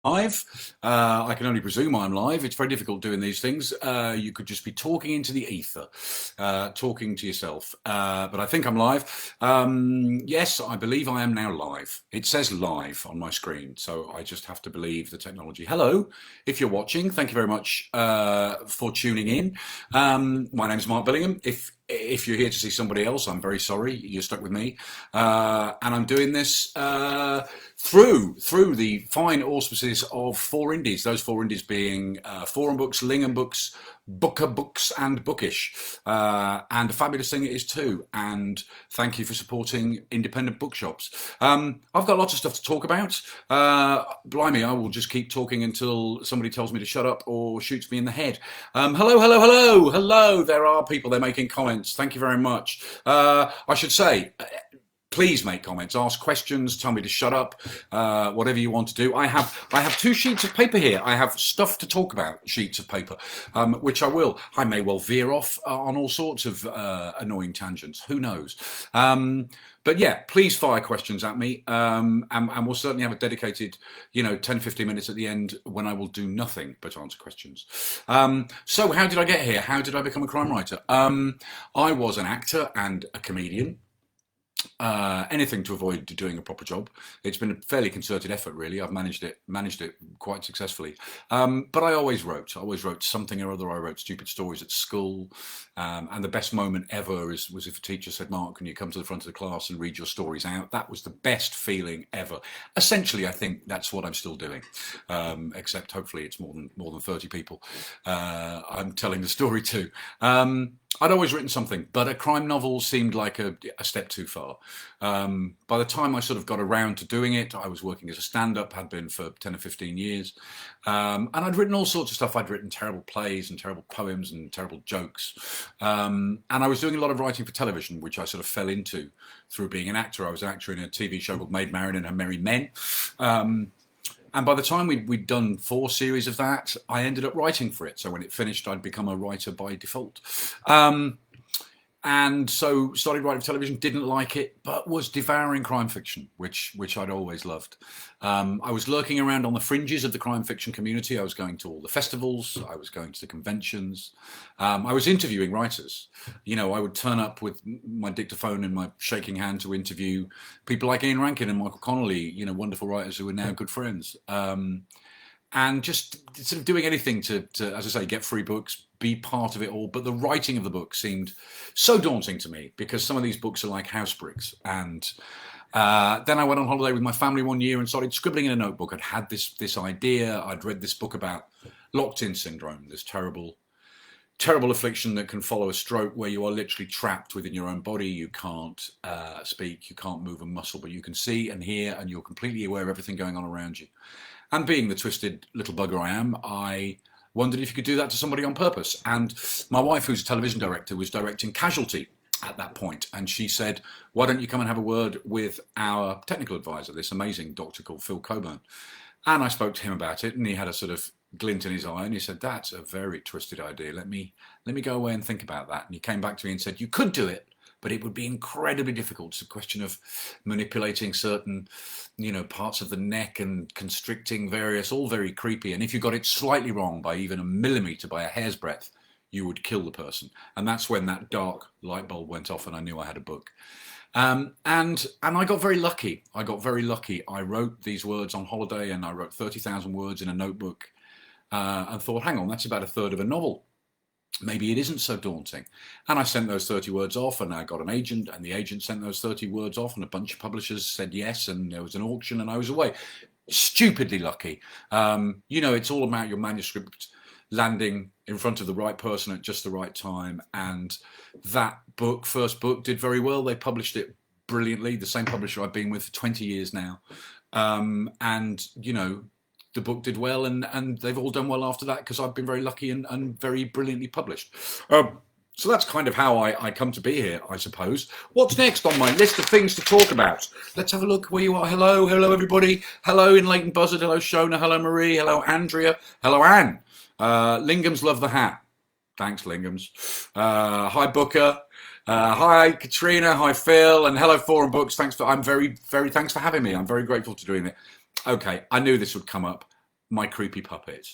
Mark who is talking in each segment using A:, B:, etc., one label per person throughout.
A: Live. I can only presume I'm live. It's very difficult doing these things. You could just be talking into the ether, talking to yourself. But I think I'm live. Yes, I believe I am now live. It says live on my screen, so I just have to believe the technology. Hello, if you're watching, thank you very much for tuning in. My name is Mark Billingham. If you're here to see somebody else, I'm very sorry. You're stuck with me, and I'm doing this through the fine auspices of four indies. Those four indies being Forum Books, Lingham Books, Booker Books, and Bookish. And a fabulous thing it is too. And thank you for supporting independent bookshops. I've got lots of stuff to talk about. Blimey, I will just keep talking until somebody tells me to shut up or shoots me in the head. Hello. There are people. They're making comments. Thank you very much. I should say, please make comments, ask questions, tell me to shut up, whatever you want to do. I have two sheets of paper here. I have stuff to talk about, sheets of paper, which I will. I may well veer off on all sorts of annoying tangents. Who knows? But yeah, please fire questions at me, and we'll certainly have a dedicated, 10, 15 minutes at the end when I will do nothing but answer questions. So how did I get here? How did I become a crime writer? I was an actor and a comedian. Anything to avoid doing a proper job. It's been a fairly concerted effort, really. I've managed it quite successfully. But I always wrote something or other. I wrote stupid stories at school, and the best moment ever was if a teacher said, "Mark, can you come to the front of the class and read your stories out?" That was the best feeling ever. Essentially, I think that's what I'm still doing, except hopefully it's more than 30 people I'm telling the story to. I'd always written something, but a crime novel seemed like a step too far. By the time I sort of got around to doing it, I was working as a stand-up, had been for 10 or 15 years. And I'd written all sorts of stuff. I'd written terrible plays and terrible poems and terrible jokes. And I was doing a lot of writing for television, which I sort of fell into through being an actor. I was an actor in a TV show called Maid Marian and Her Merry Men. And by the time we'd done 4 series of that, I ended up writing for it. So when it finished, I'd become a writer by default. And so started writing for television, didn't like it, but was devouring crime fiction, which I'd always loved. I was lurking around on the fringes of the crime fiction community. I was going to all the festivals. I was going to the conventions. I was interviewing writers. I would turn up with my dictaphone in my shaking hand to interview people like Ian Rankin and Michael Connolly, wonderful writers who are now good friends. And just sort of doing anything to, as I say, get free books, be part of it all. But the writing of the book seemed so daunting to me because some of these books are like house bricks. And then I went on holiday with my family one year and started scribbling in a notebook. I'd had this idea. I'd read this book about locked-in syndrome, this terrible affliction that can follow a stroke where you are literally trapped within your own body. You can't speak, you can't move a muscle, but you can see and hear, and you're completely aware of everything going on around you. And being the twisted little bugger I am, I wondered if you could do that to somebody on purpose. And my wife, who's a television director, was directing Casualty at that point. And she said, "Why don't you come and have a word with our technical advisor, this amazing doctor called Phil Coburn?" And I spoke to him about it, and he had a sort of glint in his eye, and he said, "That's a very twisted idea. Let me go away and think about that." And he came back to me and said, "You could do it, but it would be incredibly difficult. It's a question of manipulating certain, parts of the neck and constricting all very creepy. And if you got it slightly wrong by even a millimetre, by a hair's breadth, you would kill the person." And that's when that dark light bulb went off and I knew I had a book. And I got very lucky. I wrote these words on holiday and I wrote 30,000 words in a notebook and thought, hang on, that's about a third of a novel. Maybe it isn't so daunting. And I sent those 30 words off and I got an agent, and the agent sent those 30 words off and a bunch of publishers said yes, and there was an auction and I was away. Stupidly lucky. It's all about your manuscript landing in front of the right person at just the right time. And that first book did very well. They published it brilliantly. The same publisher I've been with for 20 years now. The book did well, and they've all done well after that because I've been very lucky and very brilliantly published. So that's kind of how I come to be here, I suppose. What's next on my list of things to talk about? Let's have a look where you are. Hello everybody. Hello in Leighton Buzzard. Hello Shona. Hello Marie. Hello Andrea. Hello Anne. Lingham's love the hat. Thanks, Lingham's. Hi Booker. Hi Katrina. Hi Phil. And hello Forum Books. Thanks for having me. I'm very grateful to doing it. Okay, I knew this would come up. my creepy puppet.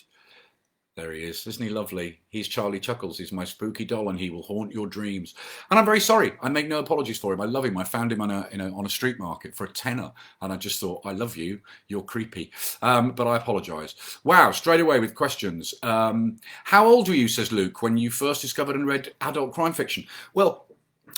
A: There he is. Isn't he lovely? He's Charlie Chuckles. He's my spooky doll, and he will haunt your dreams. And I'm very sorry. I make no apologies for him. I love him. I found him on a street market for a tenner, and I just thought, I love you. You're creepy. But I apologise. Wow, straight away with questions. How old were you, says Luke, when you first discovered and read adult crime fiction? Well,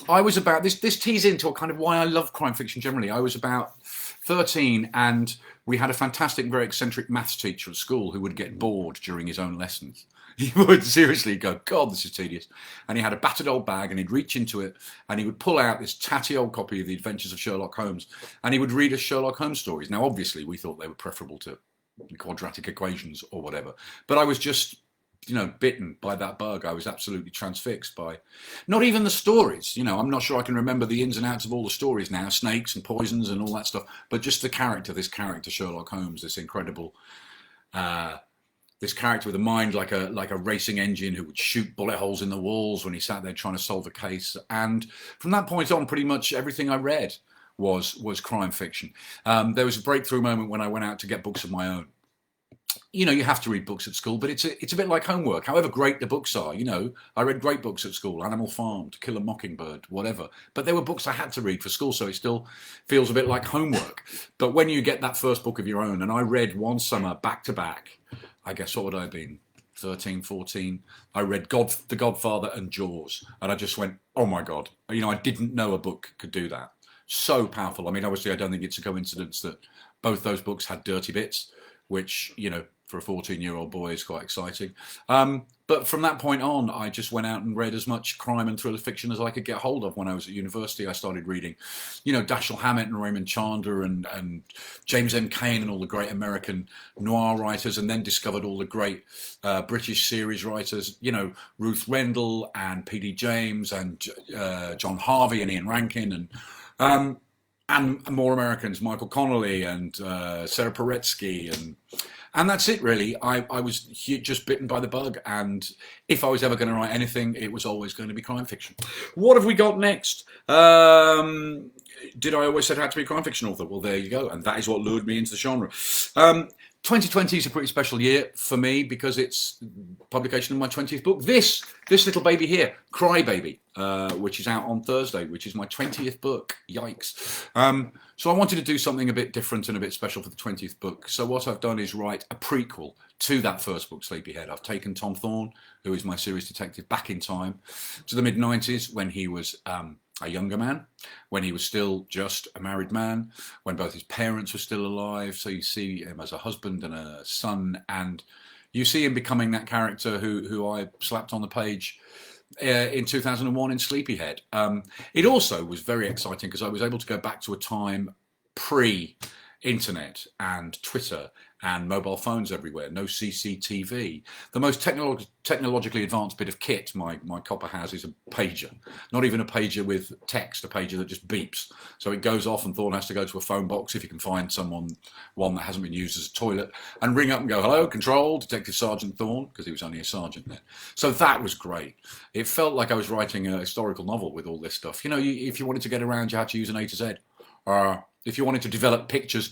A: I was about, this tees into a kind of why I love crime fiction generally. I was about 13, and we had a fantastic, very eccentric maths teacher at school who would get bored during his own lessons. He would seriously go, God, this is tedious. And he had a battered old bag, and he'd reach into it, and he would pull out this tatty old copy of The Adventures of Sherlock Holmes, and he would read us Sherlock Holmes stories. Now, obviously, we thought they were preferable to quadratic equations or whatever, but I was just, bitten by that bug. I was absolutely transfixed by not even the stories. I'm not sure I can remember the ins and outs of all the stories now, snakes and poisons and all that stuff, but just this character, Sherlock Holmes, this incredible, this character with a mind like a racing engine who would shoot bullet holes in the walls when he sat there trying to solve a case. And from that point on, pretty much everything I read was crime fiction. There was a breakthrough moment when I went out to get books of my own. You have to read books at school, but it's a bit like homework. However great the books are, I read great books at school, Animal Farm, To Kill a Mockingbird, whatever. But there were books I had to read for school, so it still feels a bit like homework. But when you get that first book of your own, and I read one summer back to back, I guess, what would I have been, 13, 14, I read The Godfather and Jaws, and I just went, oh my God. I didn't know a book could do that. So powerful. I mean, obviously, I don't think it's a coincidence that both those books had dirty bits, which, for a 14-year-old boy is quite exciting. But from that point on, I just went out and read as much crime and thriller fiction as I could get hold of. When I was at university, I started reading, Dashiell Hammett and Raymond Chandler and James M. Cain and all the great American noir writers, and then discovered all the great British series writers, Ruth Rendell and P.D. James and John Harvey and Ian Rankin and more Americans, Michael Connolly and Sarah Paretsky, and that's it really. I was just bitten by the bug, and if I was ever going to write anything, it was always going to be crime fiction. What have we got next? Did I always set out to be a crime fiction author? Well, there you go, and that is what lured me into the genre. 2020 is a pretty special year for me because it's publication of my 20th book. This little baby here, Cry Baby, which is out on Thursday, which is my 20th book. Yikes. So I wanted to do something a bit different and a bit special for the 20th book. So what I've done is write a prequel to that first book, Sleepyhead. I've taken Tom Thorne, who is my series detective, back in time to the mid-90s when he was a younger man, when he was still just a married man, when both his parents were still alive. So you see him as a husband and a son, and you see him becoming that character who I slapped on the page in 2001 in Sleepyhead. It also was very exciting because I was able to go back to a time pre-internet and Twitter and mobile phones everywhere, no CCTV. The most technologically advanced bit of kit my copper has is a pager. Not even a pager with text, a pager that just beeps. So it goes off and Thorne has to go to a phone box if he can find one that hasn't been used as a toilet, and ring up and go, hello, control, Detective Sergeant Thorne, because he was only a sergeant then. So that was great. It felt like I was writing a historical novel with all this stuff. If you wanted to get around, you had to use an A to Z. If you wanted to develop pictures,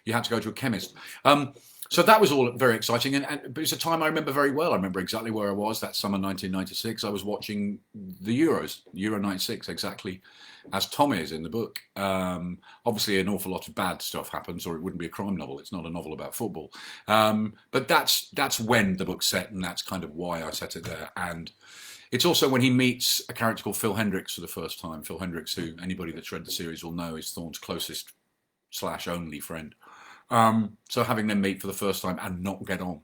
A: you had to go to a chemist. So that was all very exciting, but it's a time I remember very well. I remember exactly where I was that summer 1996. I was watching the Euros, Euro 96, exactly as Tom is in the book. Obviously, an awful lot of bad stuff happens, or it wouldn't be a crime novel. It's not a novel about football. But that's when the book's set, and that's kind of why I set it there. And it's also when he meets a character called Phil Hendricks for the first time. Phil Hendricks, who anybody that's read the series will know is Thorne's closest / only friend. So having them meet for the first time and not get on,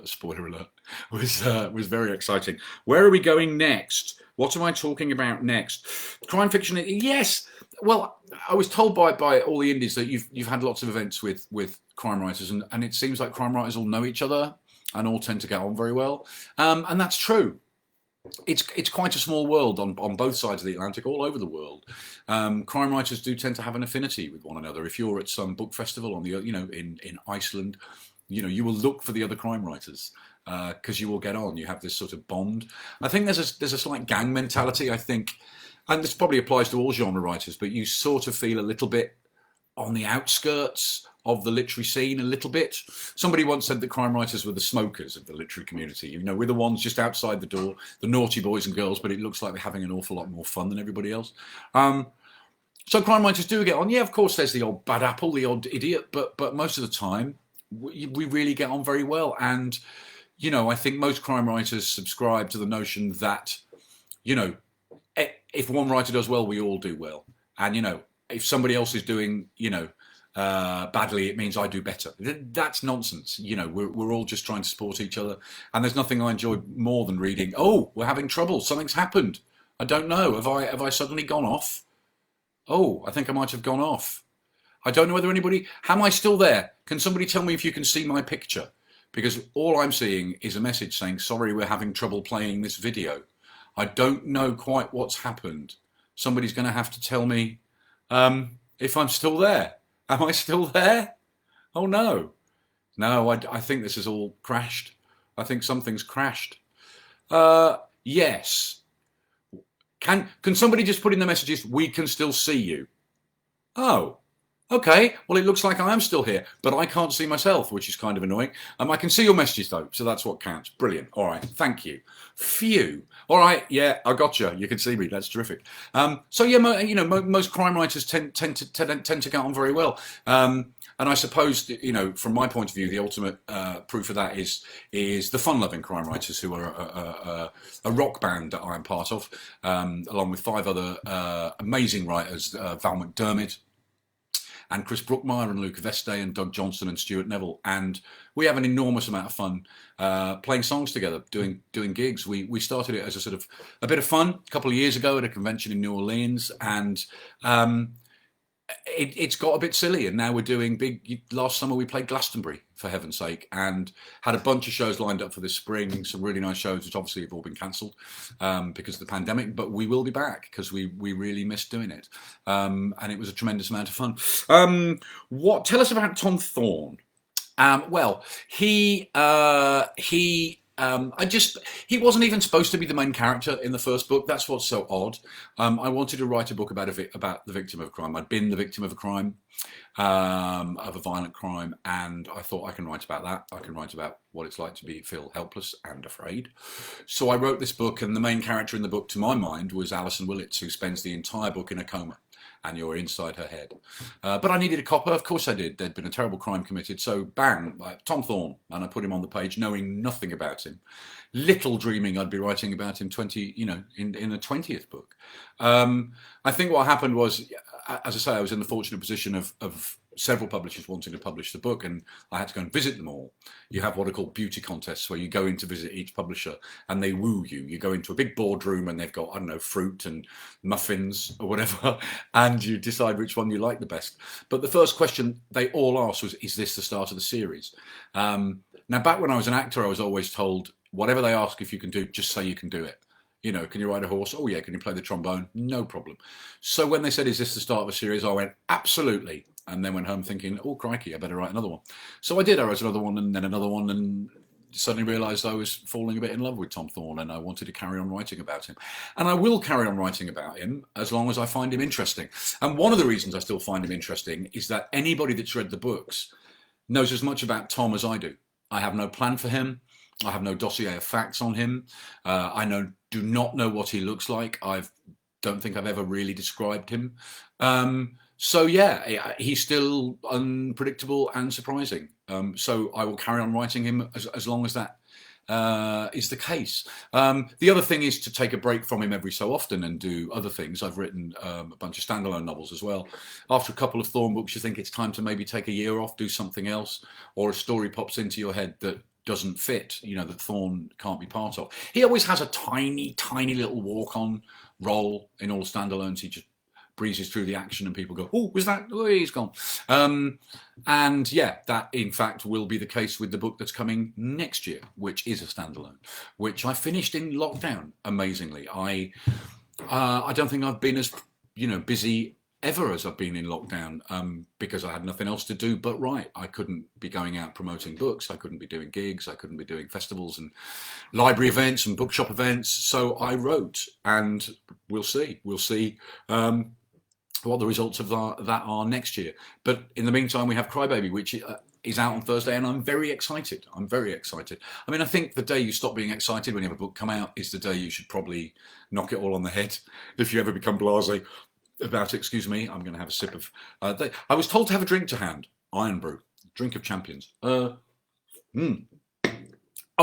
A: spoiler alert, was very exciting. Where are we going next? What am I talking about next? Crime fiction, yes. Well, I was told by all the indies that you've had lots of events with crime writers, and it seems like crime writers all know each other and all tend to get on very well. And that's true. It's quite a small world on both sides of the Atlantic, all over the world. Crime writers do tend to have an affinity with one another. If you're at some book festival in Iceland, you will look for the other crime writers because you will get on. You have this sort of bond. I think there's a slight gang mentality. I think, and this probably applies to all genre writers, but you sort of feel a little bit on the outskirts of the literary scene a little bit. Somebody once said that crime writers were the smokers of the literary community. You know, we're the ones just outside the door, the naughty boys and girls, but it looks like they're having an awful lot more fun than everybody else. So crime writers do get on. Yeah, of course, there's the odd bad apple, the odd idiot, but most of the time, we really get on very well. And, you know, I think most crime writers subscribe to the notion that, you know, if one writer does well, we all do well. And, you know, if somebody else is doing, you know, badly, it means I do better. That's nonsense. You know, we're all just trying to support each other. And there's nothing I enjoy more than reading, oh, we're having trouble, something's happened. I don't know, have I suddenly gone off? Oh, I think I might have gone off. I don't know whether anybody, am I still there? Can somebody tell me if you can see my picture? Because all I'm seeing is a message saying, sorry, we're having trouble playing this video. I don't know quite what's happened. Somebody's going to have to tell me if I'm still there. Am I still there? Oh no. No, I think this has all crashed. I think something's crashed. Yes. Can somebody just put in the messages, we can still see you? Oh, okay. Well, it looks like I am still here, but I can't see myself, which is kind of annoying. I can see your messages though, so that's what counts. Brilliant. All right. Thank you. Phew. All right. Yeah, I got you. You can see me. That's terrific. So yeah, you know, most crime writers tend to get on very well. And I suppose, you know, from my point of view, the ultimate proof of that is the fun-loving crime writers, who are a rock band that I'm part of, along with 5 other amazing writers, Val McDermid and Chris Brookmeyer and Luca Veste and Doug Johnson and Stuart Neville. And we have an enormous amount of fun playing songs together, doing gigs. We started it as a sort of a bit of fun a couple of years ago at a convention in New Orleans, and it's got a bit silly, and now we're doing big. Last summer we played Glastonbury, for heaven's sake, and had a bunch of shows lined up for this spring, some really nice shows which obviously have all been cancelled because of the pandemic, but we will be back because we really missed doing it, and it was a tremendous amount of fun. Tell us about Tom Thorne. Well, he wasn't even supposed to be the main character in the first book. That's what's so odd. I wanted to write a book about the victim of a crime. I'd been the victim of a crime, of a violent crime, and I thought I can write about that. I can write about what it's like to feel helpless and afraid. So I wrote this book, and the main character in the book, to my mind, was Alison Willits, who spends the entire book in a coma, and you're inside her head. But I needed a copper, of course I did. There'd been a terrible crime committed, so bang, Tom Thorne, and I put him on the page, knowing nothing about him, little dreaming I'd be writing about him in the 20th book. I think what happened was, as I say, I was in the fortunate position of several publishers wanting to publish the book, and I had to go and visit them all. You have what are called beauty contests, where you go in to visit each publisher and they woo you. You go into a big boardroom and they've got, I don't know, fruit and muffins or whatever, and you decide which one you like the best. But the first question they all asked was, is this the start of the series? Now, back when I was an actor, I was always told, whatever they ask if you can do, just say you can do it. You know, can you ride a horse? Oh yeah. Can you play the trombone? No problem. So when they said, is this the start of a series? I went, absolutely. And then went home thinking, oh crikey, I better write another one. So I did. I wrote another one and then another one, and suddenly realised I was falling a bit in love with Tom Thorne, and I wanted to carry on writing about him. And I will carry on writing about him as long as I find him interesting. And one of the reasons I still find him interesting is that anybody that's read the books knows as much about Tom as I do. I have no plan for him. I have no dossier of facts on him. Do not know what he looks like. Don't think I've ever really described him. So yeah, he's still unpredictable and surprising. So I will carry on writing him as long as that is the case. The other thing is to take a break from him every so often and do other things. I've written a bunch of standalone novels as well. After a couple of Thorne books, you think it's time to maybe take a year off, do something else, or a story pops into your head that doesn't fit, that Thorne can't be part of. He always has a tiny, tiny little walk-on role in all standalones. He just breezes through the action and people go, oh, was that? Oh, he's gone. And yeah, that in fact will be the case with the book that's coming next year, which is a standalone, which I finished in lockdown, amazingly. I don't think I've been as, busy ever as I've been in lockdown, because I had nothing else to do but write. I couldn't be going out promoting books. I couldn't be doing gigs. I couldn't be doing festivals and library events and bookshop events. So I wrote, and we'll see. what the results of that are next year. But in the meantime, we have Crybaby, which is out on Thursday, and I'm very excited. I'm very excited. I mean, I think the day you stop being excited when you have a book come out is the day you should probably knock it all on the head. If you ever become blasé about it, excuse me, I'm going to have a sip of. I was told to have a drink to hand, Iron Brew, drink of champions.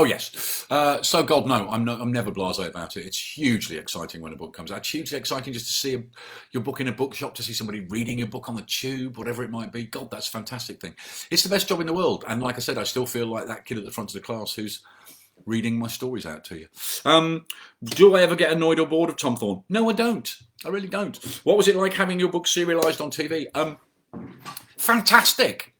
A: Oh yes. So God, no, I'm never blasé about it. It's hugely exciting when a book comes out. It's hugely exciting just to see your book in a bookshop, to see somebody reading your book on the tube, whatever it might be. God, that's a fantastic thing. It's the best job in the world. And like I said, I still feel like that kid at the front of the class who's reading my stories out to you. Do I ever get annoyed or bored of Tom Thorne? No, I don't. I really don't. What was it like having your book serialised on TV? Fantastic.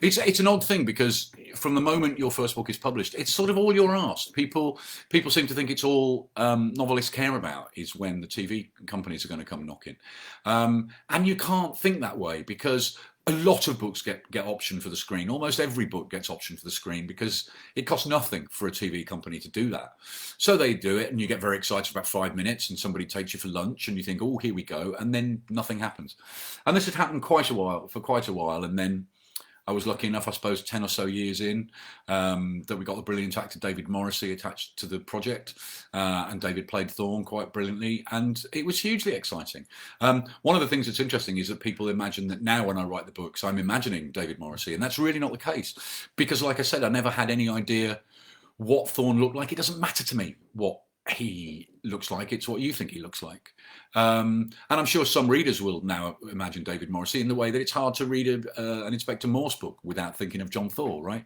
A: It's an odd thing because from the moment your first book is published, it's sort of all you're asked. People seem to think it's all novelists care about is when the TV companies are going to come knocking, and you can't think that way because a lot of books get optioned for the screen. Almost every book gets optioned for the screen because it costs nothing for a TV company to do that. So they do it, and you get very excited for about 5 minutes, and somebody takes you for lunch, and you think, "Oh, here we go," and then nothing happens. And this had happened for quite a while, and then I was lucky enough, I suppose, 10 or so years in, that we got the brilliant actor David Morrissey attached to the project, and David played Thorne quite brilliantly, and it was hugely exciting. One of the things that's interesting is that people imagine that now when I write the books, I'm imagining David Morrissey, and that's really not the case, because like I said, I never had any idea what Thorne looked like. It doesn't matter to me what he looks like, it's what you think he looks like. And I'm sure some readers will now imagine David Morrissey in the way that it's hard to read an Inspector Morse book without thinking of John Thaw, right?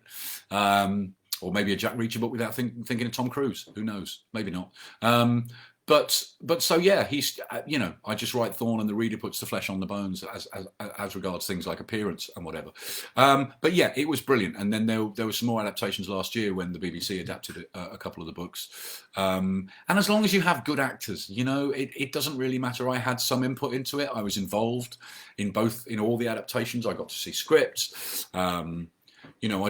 A: Or maybe a Jack Reacher book without thinking of Tom Cruise. Who knows? Maybe not. But so yeah, he's I just write Thorne, and the reader puts the flesh on the bones as regards things like appearance and whatever. But yeah, it was brilliant. And then there were some more adaptations last year when the BBC adapted a couple of the books. And as long as you have good actors, it doesn't really matter. I had some input into it. I was involved in all the adaptations. I got to see scripts. I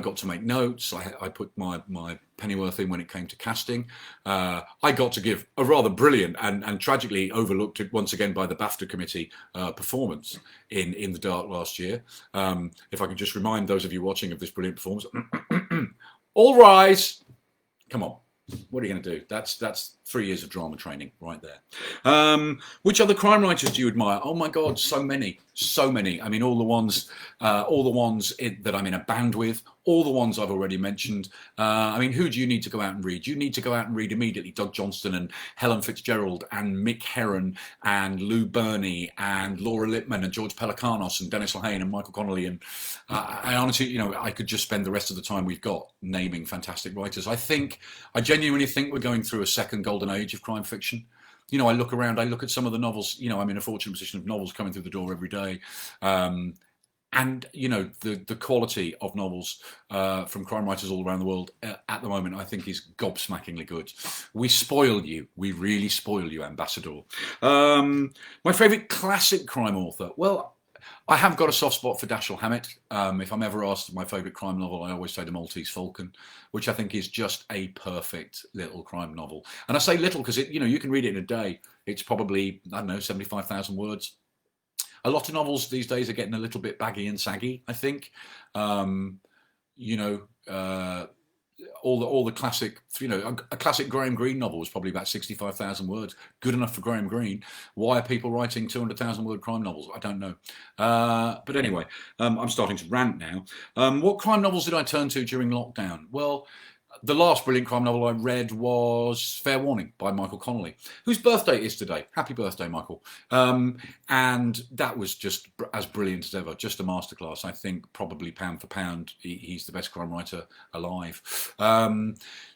A: got to make notes. I put my pennyworth in when it came to casting. I got to give a rather brilliant and tragically overlooked once again by the BAFTA committee performance in The Dark last year. If I could just remind those of you watching of this brilliant performance. All rise. Come on. What are you going to do? That's 3 years of drama training right there. Which other crime writers do you admire? Oh my God, so many. I mean, all the ones that I'm in a band with, all the ones I've already mentioned. I mean, who do you need to go out and read? You need to go out and read immediately Doug Johnston and Helen Fitzgerald and Mick Herron and Lou Burney and Laura Lippman and George Pelecanos and Dennis Lehane and Michael Connolly. And I honestly, I could just spend the rest of the time we've got naming fantastic writers. I genuinely think we're going through a second golden age of crime fiction. I look around, I look at some of the novels, I'm in a fortunate position of novels coming through the door every day. And, the quality of novels from crime writers all around the world at the moment, I think is gobsmackingly good. We spoil you. We really spoil you, Ambassador. My favourite classic crime author. Well, I have got a soft spot for Dashiell Hammett. If I'm ever asked my favourite crime novel, I always say The Maltese Falcon, which I think is just a perfect little crime novel. And I say little because you can read it in a day. It's probably, 75,000 words. A lot of novels these days are getting a little bit baggy and saggy, I think. All the classic, a classic Graham Greene novel was probably about 65,000 words. Good enough for Graham Greene. Why are people writing 200,000 word crime novels? I don't know. But anyway, I'm starting to rant now. What crime novels did I turn to during lockdown? Well, the last brilliant crime novel I read was Fair Warning by Michael Connolly, whose birthday is today. Happy birthday, Michael. And that was just as brilliant as ever, just a masterclass. I think probably pound for pound, he's the best crime writer alive.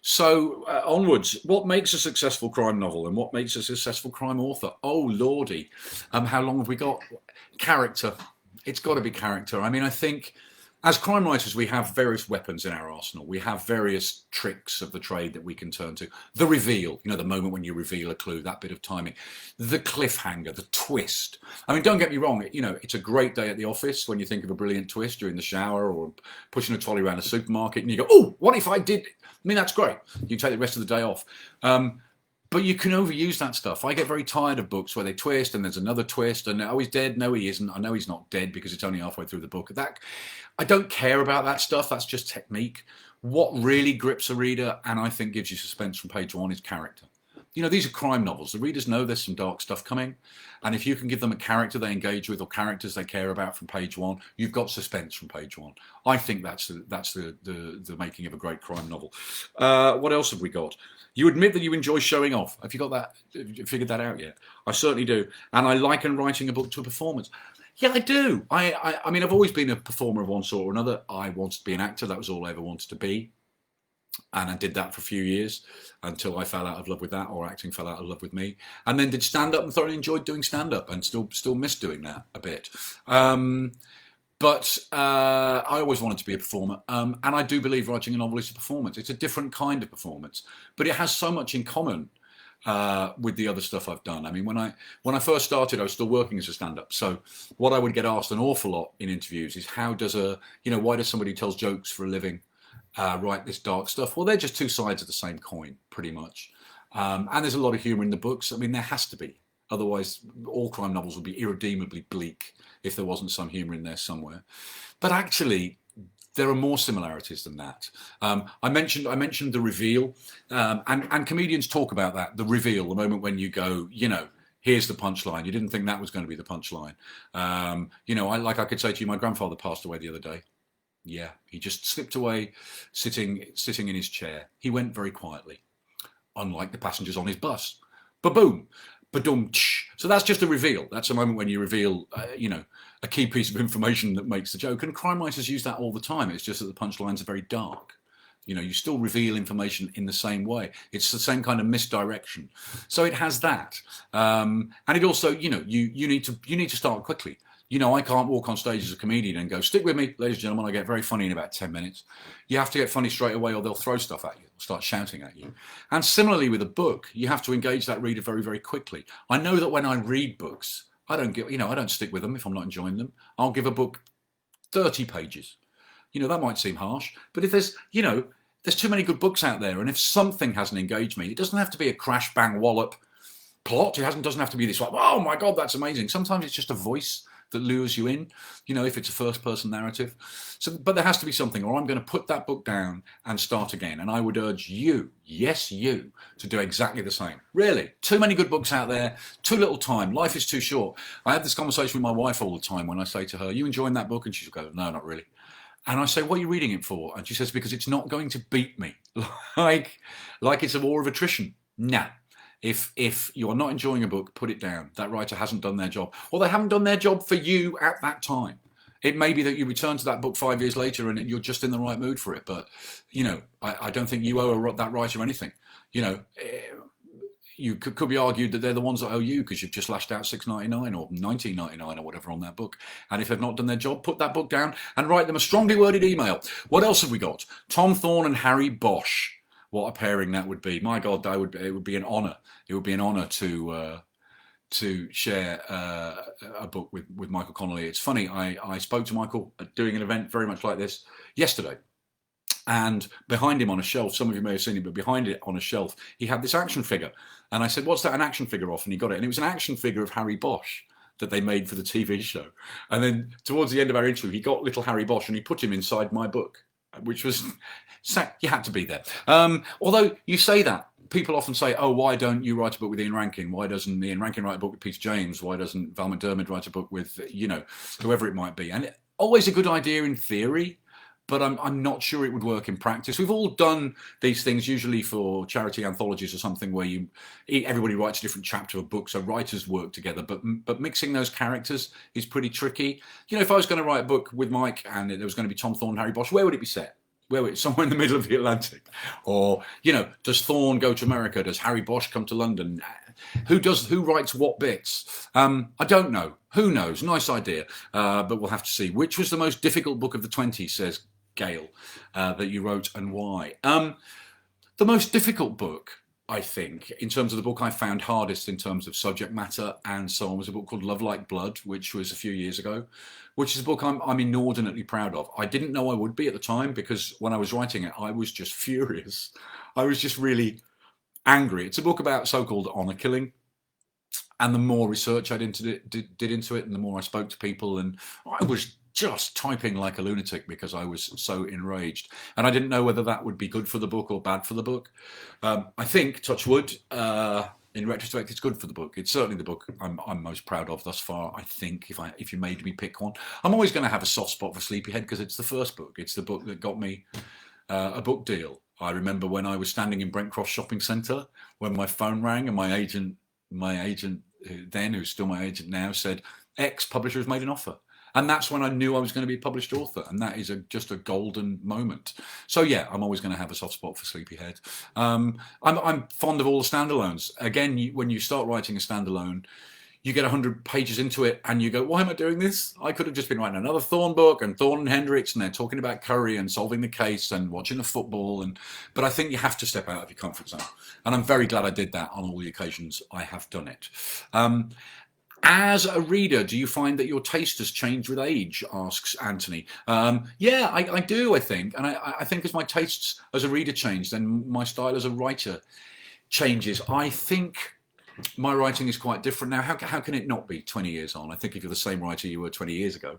A: So onwards, what makes a successful crime novel and what makes a successful crime author? Oh, lordy. How long have we got? Character. It's got to be character. I mean, I think as crime writers, we have various weapons in our arsenal. We have various tricks of the trade that we can turn to. The reveal, the moment when you reveal a clue, that bit of timing. The cliffhanger, the twist. I mean, don't get me wrong, it's a great day at the office when you think of a brilliant twist during the shower or pushing a trolley around a supermarket and you go, oh, what if I did? I mean, that's great. You can take the rest of the day off. But you can overuse that stuff. I get very tired of books where they twist and there's another twist and oh, he's dead. No, he isn't. I know he's not dead because it's only halfway through the book. That I don't care about that stuff. That's just technique. What really grips a reader and I think gives you suspense from page one is character. You know, these are crime novels. The readers know there's some dark stuff coming. And if you can give them a character they engage with or characters they care about from page one, you've got suspense from page one. I think that's the making of a great crime novel. What else have we got? You admit that you enjoy showing off. Have you got that? Have you figured that out yet? I certainly do. And I liken writing a book to a performance. Yeah, I do. I mean, I've always been a performer of one sort or another. I wanted to be an actor. That was all I ever wanted to be. And I did that for a few years until I fell out of love with that, or acting fell out of love with me. And then did stand-up and thoroughly enjoyed doing stand-up and still miss doing that a bit. But I always wanted to be a performer. And I do believe writing a novel is a performance. It's a different kind of performance. But it has so much in common with the other stuff I've done. I mean, when I first started, I was still working as a stand-up. So what I would get asked an awful lot in interviews is why does somebody who tells jokes for a living write this dark stuff? Well, they're just two sides of the same coin, pretty much. And there's a lot of humour in the books. I mean, there has to be. Otherwise, all crime novels would be irredeemably bleak if there wasn't some humour in there somewhere. But actually, there are more similarities than that. I mentioned the reveal, and comedians talk about that, the reveal, the moment when you go, here's the punchline. You didn't think that was going to be the punchline. I could say to you, my grandfather passed away the other day. Yeah, he just slipped away, sitting in his chair. He went very quietly, unlike the passengers on his bus. Ba-boom, ba-dum-tsh. So that's just a reveal. That's a moment when you reveal, a key piece of information that makes the joke. And crime writers use that all the time. It's just that the punchlines are very dark. You still reveal information in the same way. It's the same kind of misdirection. So it has that, and it also, you need to start quickly. I can't walk on stage as a comedian and go, stick with me, ladies and gentlemen, I get very funny in about 10 minutes. You have to get funny straight away or they'll throw stuff at you, start shouting at you. And similarly with a book, you have to engage that reader very, very quickly. I know that when I read books, I don't stick with them if I'm not enjoying them. I'll give a book 30 pages. That might seem harsh, but if there's too many good books out there, and if something hasn't engaged me, it doesn't have to be a crash, bang, wallop plot. It doesn't have to be this like, oh my God, that's amazing. Sometimes it's just a voice that lures you in, if it's a first-person narrative. So, but there has to be something, or I'm going to put that book down and start again. And I would urge you, yes, you, to do exactly the same. Really, too many good books out there, too little time. Life is too short. I have this conversation with my wife all the time when I say to her, "You enjoying that book?" And she'll go, "No, not really." And I say, "What are you reading it for?" And she says, "Because it's not going to beat me, like it's a war of attrition." No. If you are not enjoying a book, put it down. That writer hasn't done their job. Or they haven't done their job for you at that time. It may be that you return to that book 5 years later and you're just in the right mood for it. But, I don't think you owe that writer anything. You could be argued that they're the ones that owe you because you've just lashed out $6.99 or $19.99 or whatever on that book. And if they've not done their job, put that book down and write them a strongly worded email. What else have we got? Tom Thorne and Harry Bosch. What a pairing that would be! My God, it would be an honour. It would be an honour to share a book with Michael Connolly. It's funny. I spoke to Michael doing an event very much like this yesterday, and behind him on a shelf, some of you may have seen it, but behind it on a shelf, he had this action figure. And I said, "What's that an action figure of?" And he got it, and it was an action figure of Harry Bosch that they made for the TV show. And then towards the end of our interview, he got little Harry Bosch and he put him inside my book, which was, you had to be there. Although you say that, people often say, "Oh, why don't you write a book with Ian Rankin? Why doesn't Ian Rankin write a book with Peter James? Why doesn't Val McDermid write a book with, whoever it might be?" And always a good idea in theory, but I'm not sure it would work in practice. We've all done these things, usually for charity anthologies or something, where everybody writes a different chapter of a book, so writers work together. But mixing those characters is pretty tricky. If I was going to write a book with Mike and there was going to be Tom Thorne and Harry Bosch, where would it be set? Where would it? Somewhere in the middle of the Atlantic? Or, does Thorne go to America? Does Harry Bosch come to London? Who writes what bits? I don't know. Who knows? Nice idea. But we'll have to see. Which was the most difficult book of the 20s, says Gail, that you wrote, and why? The most difficult book, I think, in terms of the book I found hardest in terms of subject matter and so on, was a book called Love Like Blood, which was a few years ago, which is a book I'm inordinately proud of. I didn't know I would be at the time, because when I was writing it, I was just furious. I was just really angry. It's a book about so-called honour killing. And the more research I did into it, and the more I spoke to people, and I was just typing like a lunatic because I was so enraged. And I didn't know whether that would be good for the book or bad for the book. I think, touch wood, in retrospect, it's good for the book. It's certainly the book I'm most proud of thus far, I think, if you made me pick one. I'm always going to have a soft spot for Sleepyhead because it's the first book. It's the book that got me a book deal. I remember when I was standing in Brent Cross Shopping Centre when my phone rang and my agent then, who's still my agent now, said, X publisher has made an offer. And that's when I knew I was going to be a published author. And that is just a golden moment. So yeah, I'm always going to have a soft spot for Sleepyhead. I'm fond of all the standalones. Again, when you start writing a standalone, you get 100 pages into it and you go, why am I doing this? I could have just been writing another Thorne book, and Thorne and Hendricks, and they're talking about curry and solving the case and watching the football. But I think you have to step out of your comfort zone. And I'm very glad I did that on all the occasions I have done it. As a reader, do you find that your taste has changed with age? Asks Anthony. Yeah, I do, I think. And I think as my tastes as a reader change, then my style as a writer changes. I think my writing is quite different now. How can it not be 20 years on? I think if you're the same writer you were 20 years ago,